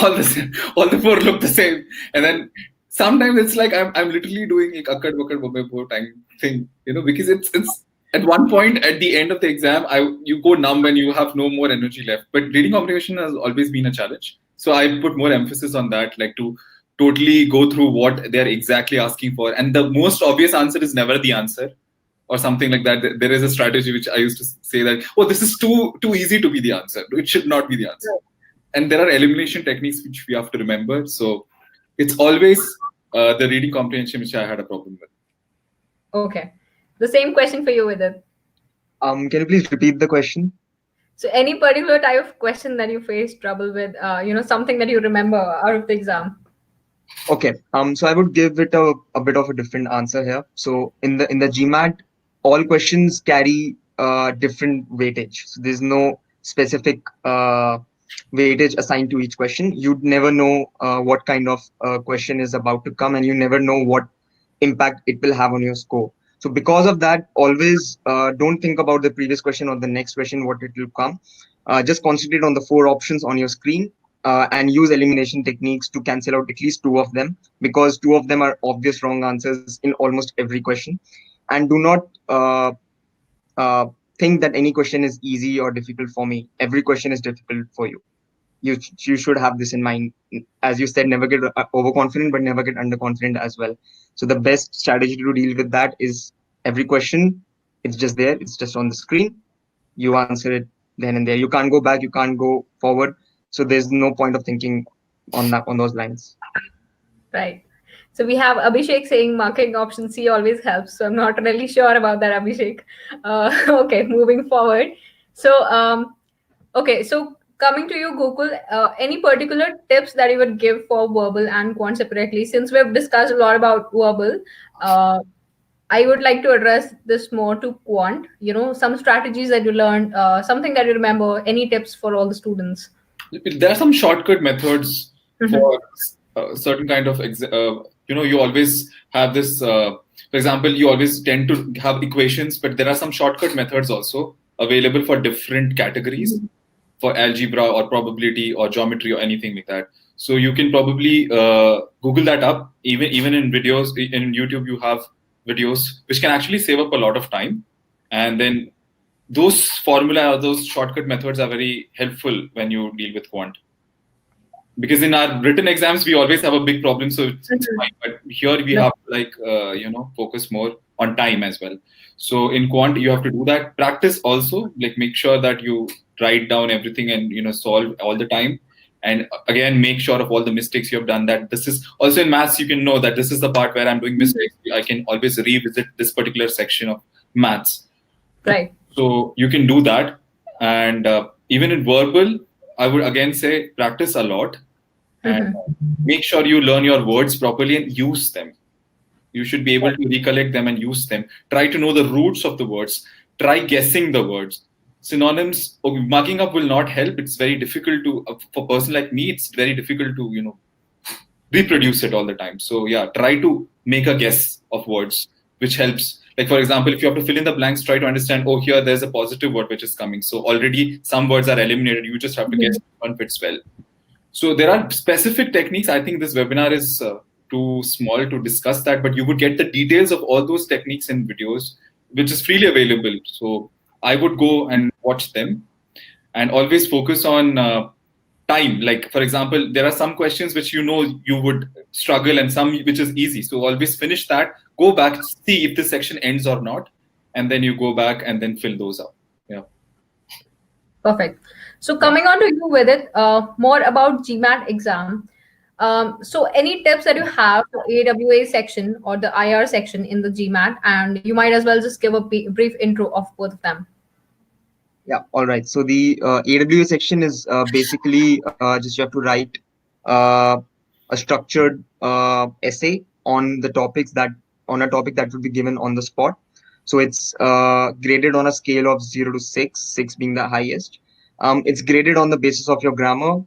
all the 4 look the same, and then sometimes it's like I'm literally doing like akkad bakkad bobe time thing, because it's at one point at the end of the exam, you go numb and you have no more energy left. But reading comprehension has always been a challenge, so I put more emphasis on that, like to totally go through what they're exactly asking for, and the most obvious answer is never the answer. or something like that. There is a strategy which I used to say that, oh, this is too easy to be the answer. It should not be the answer. And there are elimination techniques which we have to remember. So it's always the reading comprehension which I had a problem with. Okay. The same question for you, Vidit. Can you please repeat the question? So any particular type of question that you faced trouble with, something that you remember out of the exam? Okay. So I would give it a bit of a different answer here. So in the GMAT, all questions carry different weightage. So there's no specific weightage assigned to each question. You'd never know what kind of question is about to come, and you never know what impact it will have on your score. So because of that, always don't think about the previous question or the next question, what it will come. Just concentrate on the 4 options on your screen and use elimination techniques to cancel out at least 2 of them, because 2 of them are obvious wrong answers in almost every question. And do not think that any question is easy or difficult for me. Every question is difficult for you. You should have this in mind. As you said, never get overconfident, but never get underconfident as well. So the best strategy to deal with that is every question, it's just there, it's just on the screen. You answer it then and there. You can't go back, you can't go forward. So there's no point of thinking on those lines. Right. So we have Abhishek saying marking option C always helps. So I'm not really sure about that, Abhishek. Okay, moving forward. So, okay, so coming to you, Gokul, any particular tips that you would give for verbal and quant separately? Since we've discussed a lot about verbal, I would like to address this more to quant. Some strategies that you learned, something that you remember, any tips for all the students? There are some shortcut methods for certain kind of, you always have this, for example, you always tend to have equations, but there are some shortcut methods also available for different categories, for algebra or probability or geometry or anything like that. So you can probably Google that up. Even in videos, in YouTube, you have videos which can actually save up a lot of time. And then those formula or those shortcut methods are very helpful when you deal with quant. Because in our written exams, we always have a big problem, so it's fine. But here we have to focus more on time as well. So in quant, you have to do that. Practice also, make sure that you write down everything and solve all the time. And again, make sure of all the mistakes you have done. That this is also in maths, you can know that this is the part where I'm doing mistakes. I can always revisit this particular section of maths. Right. So you can do that. And even in verbal, I would again say practice a lot and make sure you learn your words properly and use them. You should be able to recollect them and use them. Try to know the roots of the words. Try guessing the words. Synonyms, marking up will not help. It's very difficult to, for a person like me, it's very difficult to, reproduce it all the time. So yeah, try to make a guess of words, which helps. Like, for example, if you have to fill in the blanks, try to understand, here, there's a positive word which is coming. So already some words are eliminated. You just have to guess which one fits well. So there are specific techniques. I think this webinar is too small to discuss that, but you would get the details of all those techniques in videos, which is freely available. So I would go and watch them and always focus on time. Like, for example, there are some questions which you would struggle and some which is easy. So always finish that, go back, see if this section ends or not, and then you go back and then fill those up. Yeah. Perfect. So coming on to you with it, more about GMAT exam. So any tips that you have for AWA section or the IR section in the GMAT, and you might as well just give a brief intro of both of them. Yeah, all right. So the AWA section is basically just you have to write a structured essay on the topics on a topic that will be given on the spot. So it's graded on a scale of 0 to 6, 6 being the highest. It's graded on the basis of your grammar,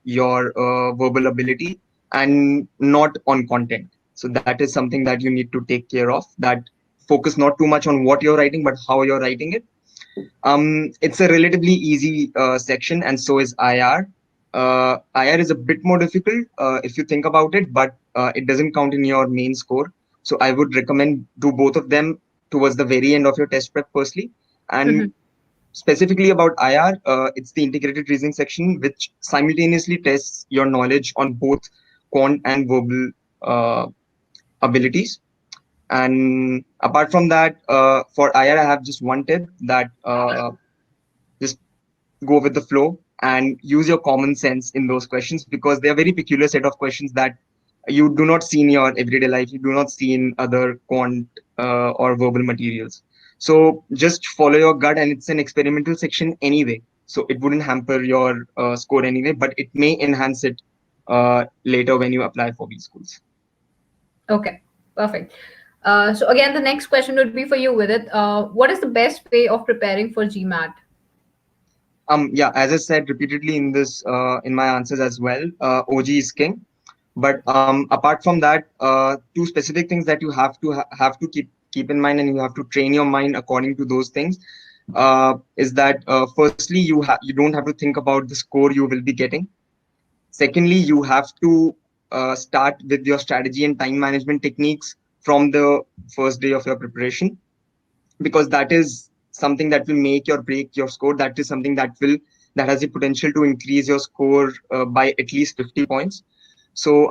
your verbal ability, and not on content. So that is something that you need to take care of. That focus not too much on what you're writing, but how you're writing it. It's a relatively easy section, and so is IR. IR is a bit more difficult if you think about it, but it doesn't count in your main score. So I would recommend do both of them towards the very end of your test prep firstly. And specifically about IR, it's the integrated reasoning section, which simultaneously tests your knowledge on both quant and verbal abilities. And apart from that, for IR, I have just one tip that just go with the flow and use your common sense in those questions, because they are very peculiar set of questions that you do not see in your everyday life, you do not see in other quant or verbal materials. So just follow your gut, and it's an experimental section anyway, so it wouldn't hamper your score anyway, but it may enhance it later when you apply for these schools. Okay, perfect. So again, the next question would be for you, with it. What is the best way of preparing for GMAT? Yeah, as I said repeatedly in this in my answers as well, OG is king. But apart from that, two specific things that you have to keep in mind, and you have to train your mind according to those things. Is that firstly, you don't have to think about the score you will be getting. Secondly, you have to start with your strategy and time management techniques from the first day of your preparation, because that is something that will make or break your score. That is something that has the potential to increase your score by at least 50 points. So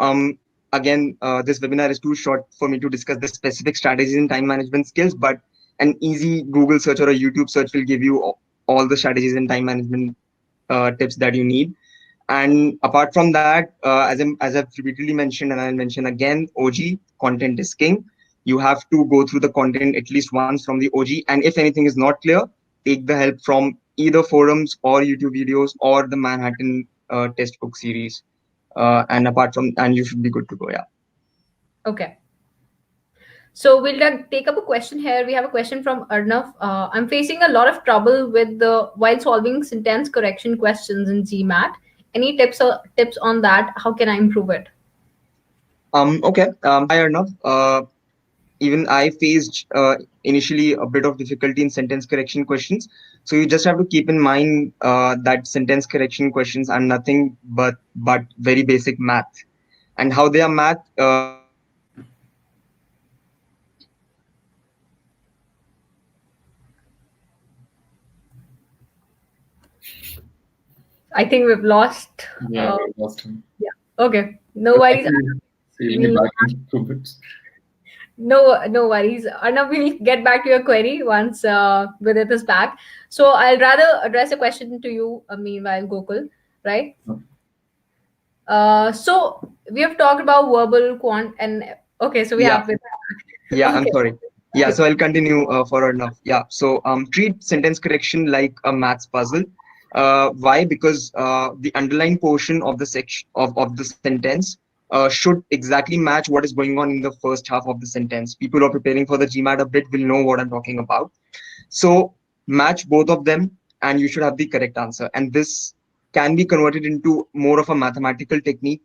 again, this webinar is too short for me to discuss the specific strategies and time management skills, but an easy Google search or a YouTube search will give you all the strategies and time management tips that you need. And apart from that, as I've repeatedly mentioned, and I'll mention again, OG content is king. You have to go through the content at least once from the OG, and if anything is not clear, take the help from either forums or YouTube videos or the Manhattan test book series. And you should be good to go. Yeah. Okay. So we'll take up a question here. We have a question from Arnav. I'm facing a lot of trouble with while solving sentence correction questions in GMAT. Any tips on that? How can I improve it? Okay. Hi Arnav. Even I faced initially a bit of difficulty in sentence correction questions. So you just have to keep in mind that sentence correction questions are nothing but very basic math, and how they are math. I think we've lost. Yeah, we lost him. Yeah. Okay. No worries. He'll be back in 2 minutes. No worries. Arnav, we'll get back to your query once Vidit is back. So I'll rather address a question to you, meanwhile, Gokul, right? So we have talked about verbal, quant, and okay, so we have Vidit. Yeah, Okay. I'm sorry. Yeah, so I'll continue for enough. Yeah, so treat sentence correction like a maths puzzle. Why? Because the underlying portion of the section of the sentence should exactly match what is going on in the first half of the sentence. People who are preparing for the GMAT a bit will know what I'm talking about. So match both of them, and you should have the correct answer. And this can be converted into more of a mathematical technique,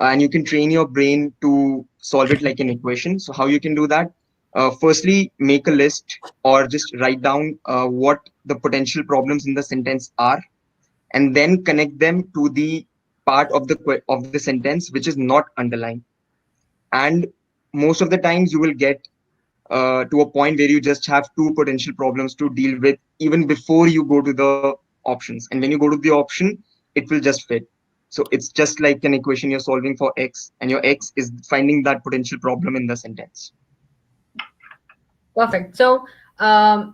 and you can train your brain to solve it like an equation. So how you can do that? Firstly, make a list or just write down what the potential problems in the sentence are, and then connect them to the part of the sentence which is not underlined. And most of the times you will get to a point where you just have two potential problems to deal with even before you go to the options. And when you go to the option, it will just fit. So it's just like an equation you're solving for x, and your x is finding that potential problem in the sentence. Perfect. So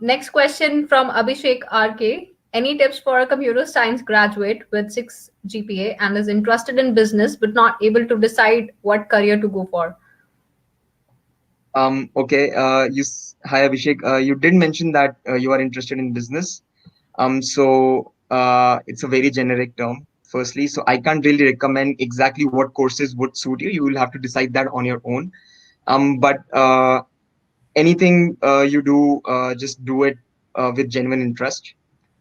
next question from Abhishek RK. Any tips for a computer science graduate with 6 GPA and is interested in business but not able to decide what career to go for? Okay. Hi Abhishek. You did mention that you are interested in business. So it's a very generic term. Firstly, so I can't really recommend exactly what courses would suit you. You will have to decide that on your own. But anything you do, just do it with genuine interest.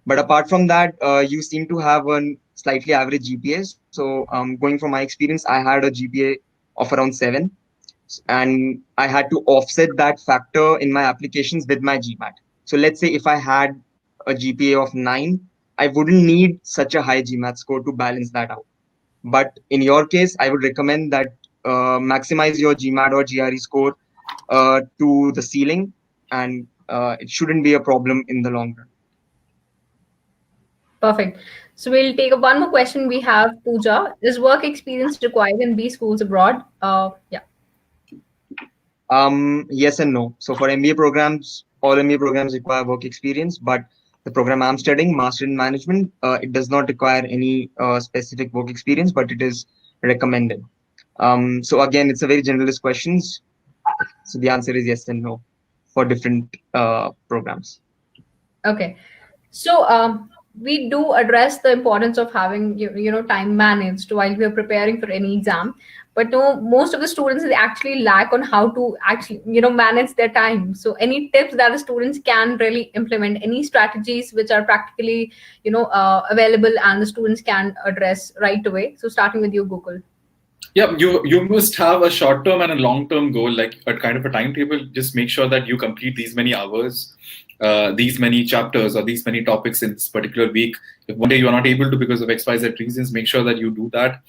But apart from that, you seem to have a slightly average GPA. So going from my experience, I had a GPA of around 7, and I had to offset that factor in my applications with my GMAT. So let's say if I had a GPA of 9, I wouldn't need such a high GMAT score to balance that out. But in your case, I would recommend that maximize your GMAT or GRE score to the ceiling, and it shouldn't be a problem in the long run. Perfect. So we'll take up one more question. We have Pooja. Is work experience required in B schools abroad? Yeah. Yes and no. So for MBA programs, all MBA programs require work experience, but the program I'm studying, Master in Management, it does not require any specific work experience, but it is recommended. So again, it's a very generalist questions. So the answer is yes and no for different programs. Okay. So we do address the importance of having time managed while we are preparing for any exam. But no, most of the students, they actually lack on how to actually manage their time. So any tips that the students can really implement, any strategies which are practically available and the students can address right away. So starting with you, Gokul. Yeah, you must have a short term and a long term goal, like a kind of a timetable. Just make sure that you complete these many hours, these many chapters, or these many topics in this particular week. If one day you are not able to because of XYZ reasons, make sure that you do that.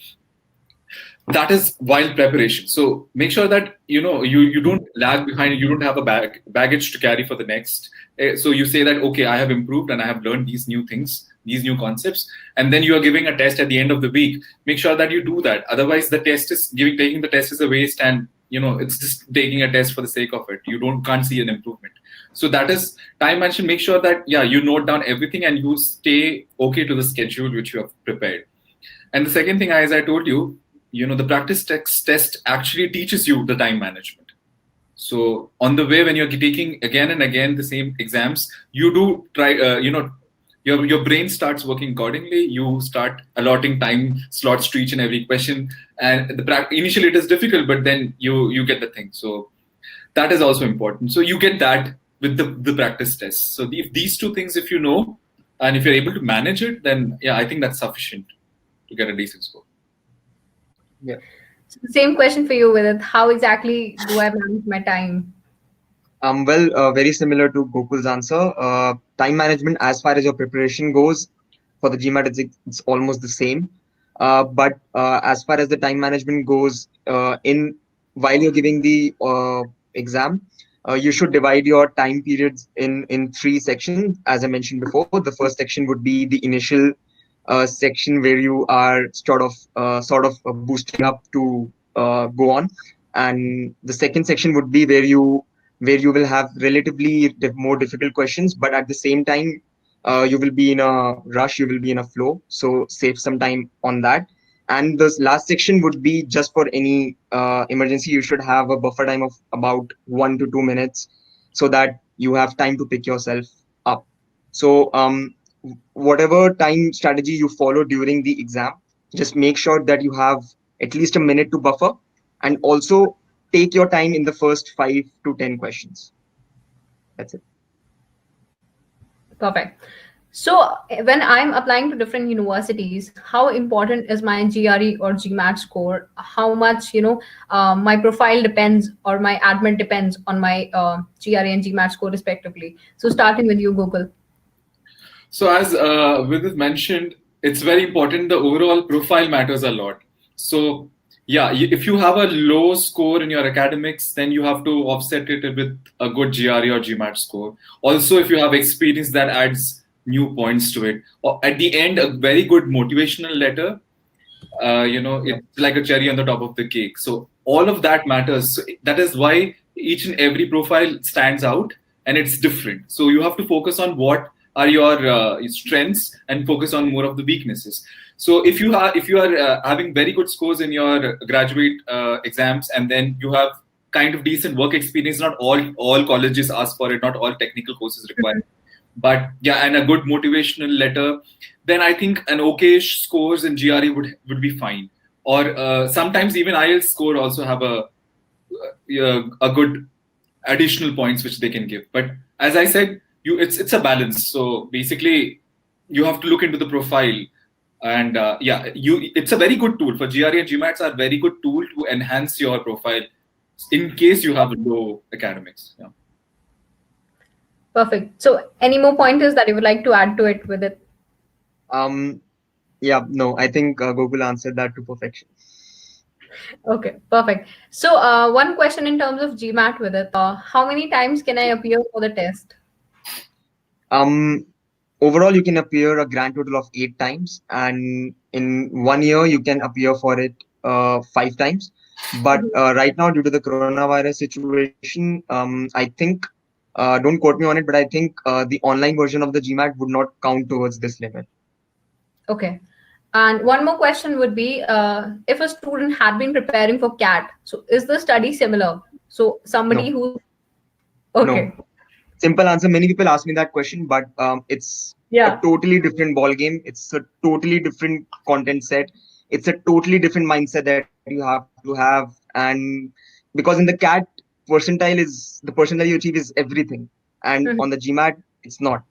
That is while preparation. So make sure that you don't lag behind. You don't have a baggage to carry for the next. So you say that, okay, I have improved and I have learned these new things, these new concepts, and then you are giving a test at the end of the week. Make sure that you do that. Otherwise, the test is taking the test is a waste, and it's just taking a test for the sake of it. You can't see an improvement. So that is time management. Make sure that you note down everything and you stay okay to the schedule which you have prepared. And the second thing, as I told you, the practice test actually teaches you the time management. So on the way, when you're taking again and again the same exams, you do try, your brain starts working accordingly. You start allotting time slots to each and every question. And initially it is difficult, but then you get the thing. So that is also important. So you get that with the practice test. So if these two things, if you know, and if you're able to manage it, then I think that's sufficient to get a decent score. Yeah. So the same question for you, Vidit. How exactly do I manage my time? Well, very similar to Gokul's answer. Time management, as far as your preparation goes, for the GMAT, it's almost the same. But as far as the time management goes, while you're giving the exam, you should divide your time periods in three sections. As I mentioned before, the first section would be the initial section where you are sort of boosting up to go on, and the second section would be where you will have relatively more difficult questions, but at the same time you will be in a rush, you will be in a flow, so save some time on that. And the last section would be just for any emergency. You should have a buffer time of about 1 to 2 minutes so that you have time to pick yourself up. So whatever time strategy you follow during the exam, just make sure that you have at least a minute to buffer, and also take your time in the first 5 to 10 questions. That's it. Perfect. So when I'm applying to different universities, how important is my GRE or GMAT score? How much, my profile depends or my admit depends on my GRE and GMAT score respectively. So starting with you, Gokul. So as Vidit mentioned, it's very important. The overall profile matters a lot. So if you have a low score in your academics, then you have to offset it with a good GRE or GMAT score. Also, if you have experience, that adds new points to it. Or at the end, a very good motivational letter, it's like a cherry on the top of the cake. So all of that matters. So that is why each and every profile stands out and it's different. So you have to focus on what are your strengths and focus on more of the weaknesses. So if you are having very good scores in your graduate exams, and then you have kind of decent work experience, not all colleges ask for it, not all technical courses require it. But and a good motivational letter, then I think an okay-ish scores in GRE would be fine. Or sometimes even IELTS score also have a good additional points which they can give. But as I said, it's a balance. So basically, you have to look into the profile, and it's a very good tool for GRE and GMATs are very good tool to enhance your profile in case you have low academics. Yeah. Perfect. So any more pointers that you would like to add to it with it? No, I think Gokul answered that to perfection. Okay, perfect. So one question in terms of GMAT with it, how many times can I appear for the test? Overall, you can appear a grand total of 8 times, and in 1 year, you can appear for it 5 times. But right now, due to the coronavirus situation, I think, don't quote me on it, but I think the online version of the GMAT would not count towards this limit. Okay. And one more question would be, if a student had been preparing for CAT, so is the study similar? So somebody No, who, no. okay, Simple answer. Many people ask me that question, but it's a yeah, totally different ball game. It's a totally different content set. It's a totally different mindset that you have to have. And because in the CAT, the percentile you achieve is everything. And Mhm. on the GMAT, it's not.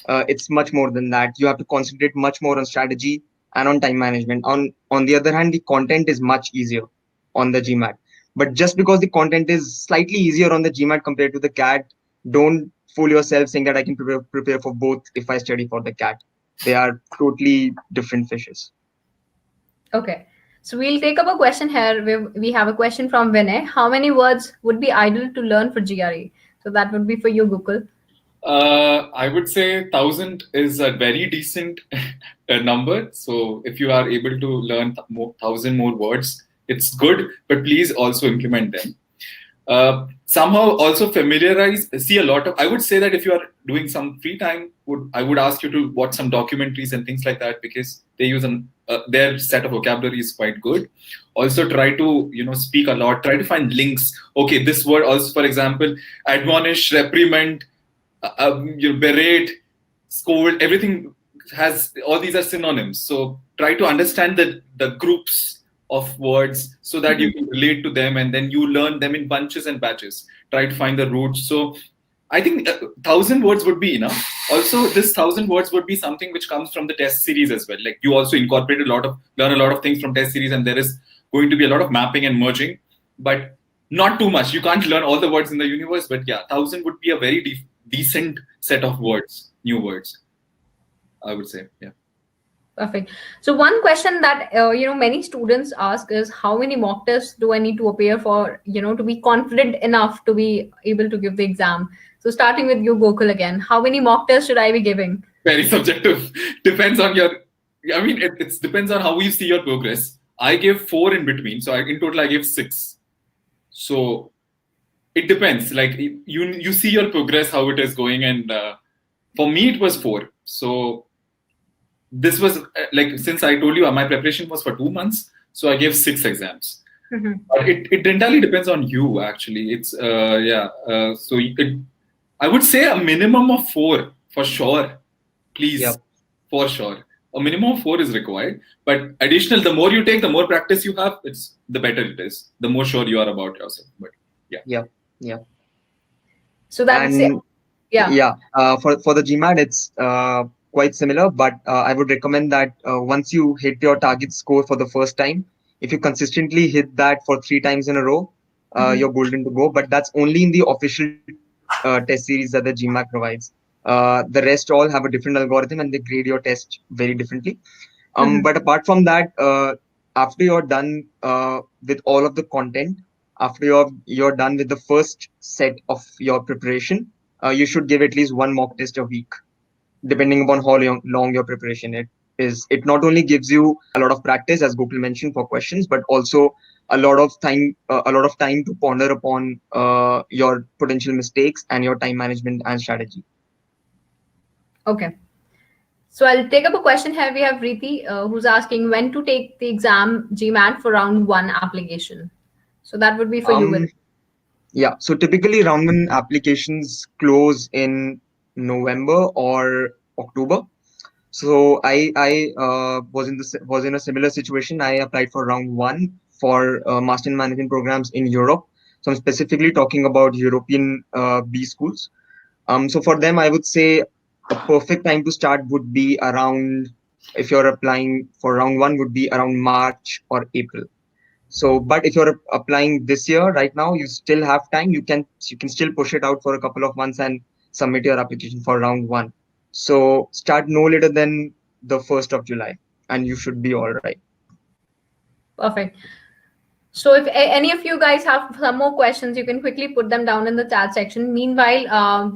It's much more than that. You have to concentrate much more on strategy and on time management. On the other hand, the content is much easier on the GMAT. But just because the content is slightly easier on the GMAT compared to the CAT, don't fool yourself saying that I can prepare for both if I study for the CAT. They are totally different fishes. Okay. So we'll take up a question here. We have a question from Vinay. How many words would be ideal to learn for GRE? So that would be for you, Gokul. I would say 1,000 is a very decent number. So if you are able to learn 1,000 more words, it's good, but please also implement them. Somehow also see a lot of, I would say that if you are doing some free time, I would ask you to watch some documentaries and things like that, because they use their set of vocabulary is quite good. Also try to, speak a lot, try to find links. Okay, this word also, for example, admonish, reprimand, berate, scold, everything all these are synonyms. So try to understand the groups of words so that you can relate to them, and then you learn them in bunches and batches. Try to find the roots. So I think 1,000 words would be enough. Also, this 1,000 words would be something which comes from the test series as well. Like you also incorporate learn a lot of things from test series, and there is going to be a lot of mapping and merging, but not too much. You can't learn all the words in the universe, but yeah, 1,000 would be a very decent set of words, new words, I would say. Yeah. Perfect. So one question that many students ask is, how many mock tests do I need to appear for, to be confident enough to be able to give the exam? So starting with you, Gokul, again, how many mock tests should I be giving? Very subjective. Depends on it depends on how you see your progress. I gave 4 in between, so in total I gave 6. So it depends. Like you see your progress, how it is going, and for me it was 4. So this was since I told you my preparation was for 2 months, so I gave 6 exams. Mm-hmm. But it entirely depends on you. Actually, it's so I would say a minimum of 4 for sure. Please, Yep. for sure, a minimum of 4 is required. But additional, the more you take, the more practice you have, the better it is. The more sure you are about yourself. But yeah. So that's And yeah. For the GMAT, it's quite similar, but I would recommend that once you hit your target score for the first time, if you consistently hit that for 3 times in a row, you're golden to go. But that's only in the official test series that the GMAT provides. The rest all have a different algorithm and they grade your test very differently. But apart from that, after you're done with all of the content, after you're done with the first set of your preparation, you should give at least 1 mock test a week, depending upon how long your preparation is. It not only gives you a lot of practice, as Gokul mentioned, for questions, but also a lot of time to ponder upon your potential mistakes and your time management and strategy. Okay. So I'll take up a question here. We have Riti, who's asking when to take the exam GMAT for round 1 application. So that would be for you. Yeah. So typically round 1 applications close in November or October. So I was in a similar situation. I applied for round 1 for master in management programs in Europe. So I'm specifically talking about European B schools. So for them, I would say a perfect time to start would be around, if you're applying for round 1, would be around March or April. So, but if you're applying this year, right now, you still have time. You can still push it out for a couple of months and submit your application for round 1. So start no later than the 1st of July, and you should be all right. Perfect. So if any of you guys have some more questions, you can quickly put them down in the chat section. Meanwhile,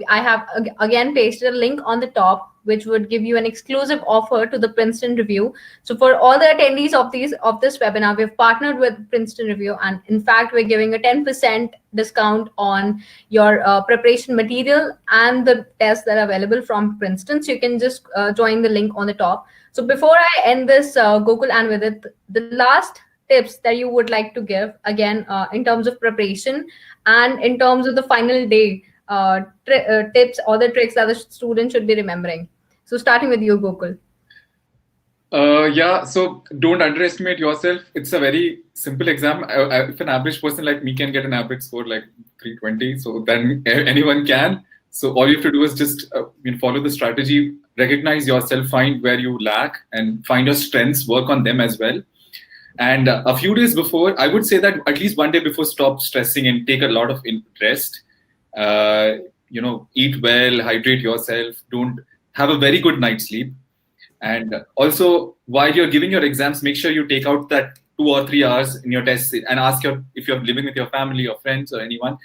I have again pasted a link on the top which would give you an exclusive offer to the Princeton Review. So for all the attendees of this webinar, we've partnered with Princeton Review, and in fact, we're giving a 10% discount on your preparation material and the tests that are available from Princeton. So you can just join the link on the top. So before I end this, Gokul and Vidit, the last tips that you would like to give again in terms of preparation and in terms of the final day tips or the tricks that the student should be remembering. So starting with you, Gokul. Yeah, so don't underestimate yourself. It's a very simple exam. If an average person like me can get an average score like 320, so then anyone can. So all you have to do is just follow the strategy, recognize yourself, find where you lack, and find your strengths, work on them as well. And a few days before, I would say that at least one day before, stop stressing and take a lot of rest. Eat well, hydrate yourself, don't have a very good night's sleep. And also, while you're giving your exams, make sure you take out that 2 or 3 hours in your test and ask if you're living with your family or friends or anyone,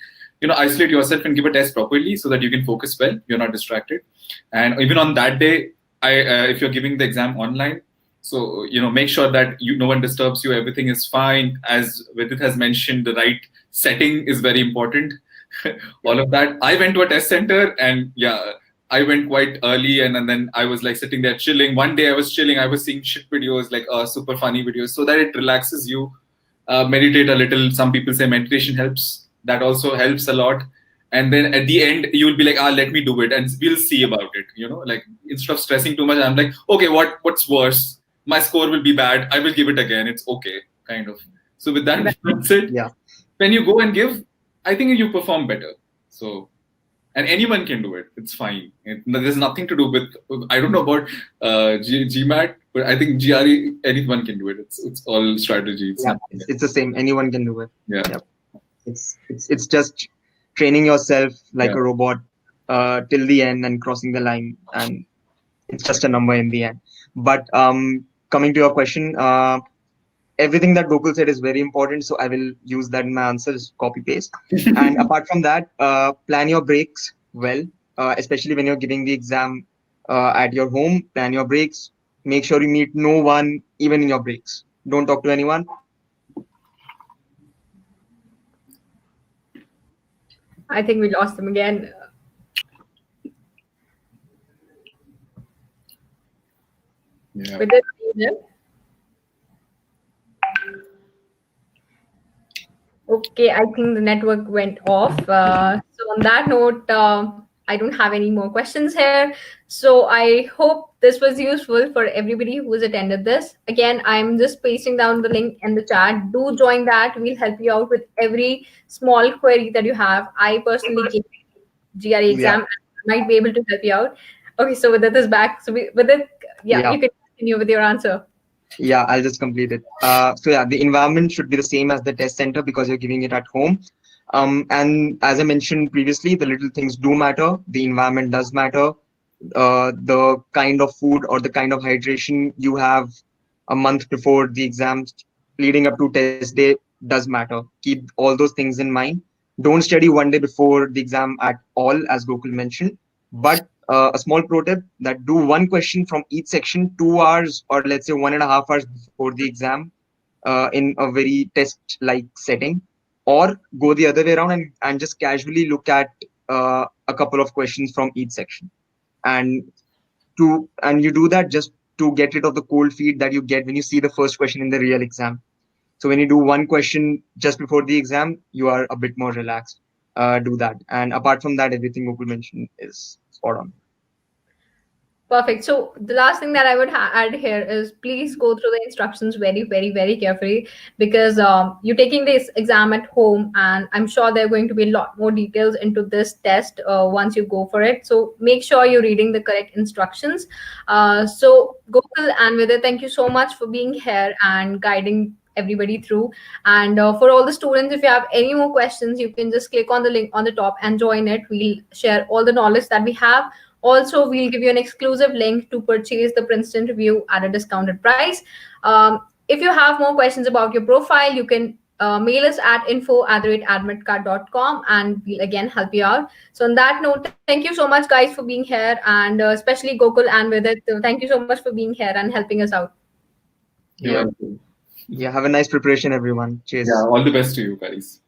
isolate yourself and give a test properly so that you can focus well, you're not distracted. And even on that day, if you're giving the exam online, so, make sure that no one disturbs you, everything is fine. As Vidit has mentioned, the right setting is very important. All of that. I went to a test center and I went quite early and then I was like sitting there chilling. One day I was chilling, I was seeing shit videos, like super funny videos, so that it relaxes you. Meditate a little. Some people say meditation helps. That also helps a lot. And then at the end, you'll be like, let me do it and we'll see about it. Like instead of stressing too much, I'm like, okay, what's worse? My score will be bad. I will give it again. It's okay, kind of. So with that, that's it. Yeah. When you go and give, I think you perform better. So, and anyone can do it. It's fine. There's nothing to do with, I don't know about GMAT, but I think GRE, anyone can do it. It's all strategy. It's the same. Anyone can do it. Yeah. It's just training yourself like a robot till the end and crossing the line, and it's just a number in the end. But coming to your question, everything that Gokul said is very important, so I will use that in my answers, copy paste. And apart from that, plan your breaks well, especially when you're giving the exam at your home. Plan your breaks. Make sure you meet no one, even in your breaks. Don't talk to anyone. I think we lost them again. Yeah. With it, okay, I think the network went off. So on that note, I don't have any more questions here. So I hope this was useful for everybody who has attended this. Again, I'm just pasting down the link in the chat. Do join that. We'll help you out with every small query that you have. I personally gave GRE exam and might be able to help you out. Okay, so Vidit is back. So Vidit, you can continue with your answer. Yeah, I'll just complete it. The environment should be the same as the test center because you're giving it at home. And as I mentioned previously, the little things do matter. The environment does matter. The kind of food or the kind of hydration you have a month before the exams leading up to test day does matter. Keep all those things in mind. Don't study one day before the exam at all, as Gokul mentioned. But a small pro tip that do one question from each section 2 hours or let's say 1.5 hours before the exam in a very test-like setting, or go the other way around and just casually look at a couple of questions from each section. And you do that just to get rid of the cold feet that you get when you see the first question in the real exam. So when you do one question just before the exam, you are a bit more relaxed. Do that. And apart from that, everything Gokul mentioned is spot on. Perfect. So the last thing that I would add here is please go through the instructions very, very, very carefully, because you're taking this exam at home, and I'm sure there are going to be a lot more details into this test once you go for it. So make sure you're reading the correct instructions. So Gokul and Vidit, thank you so much for being here and guiding everybody through. And for all the students, if you have any more questions, you can just click on the link on the top and join it. We'll share all the knowledge that we have. Also, we'll give you an exclusive link to purchase the Princeton Review at a discounted price. If you have more questions about your profile, you can mail us at info@admitkard.com, and we'll again help you out. So on that note, thank you so much, guys, for being here, and especially Gokul and Vidit. Thank you so much for being here and helping us out. You're Yeah. welcome. Yeah, have a nice preparation, everyone. Cheers. Yeah, all the best to you guys.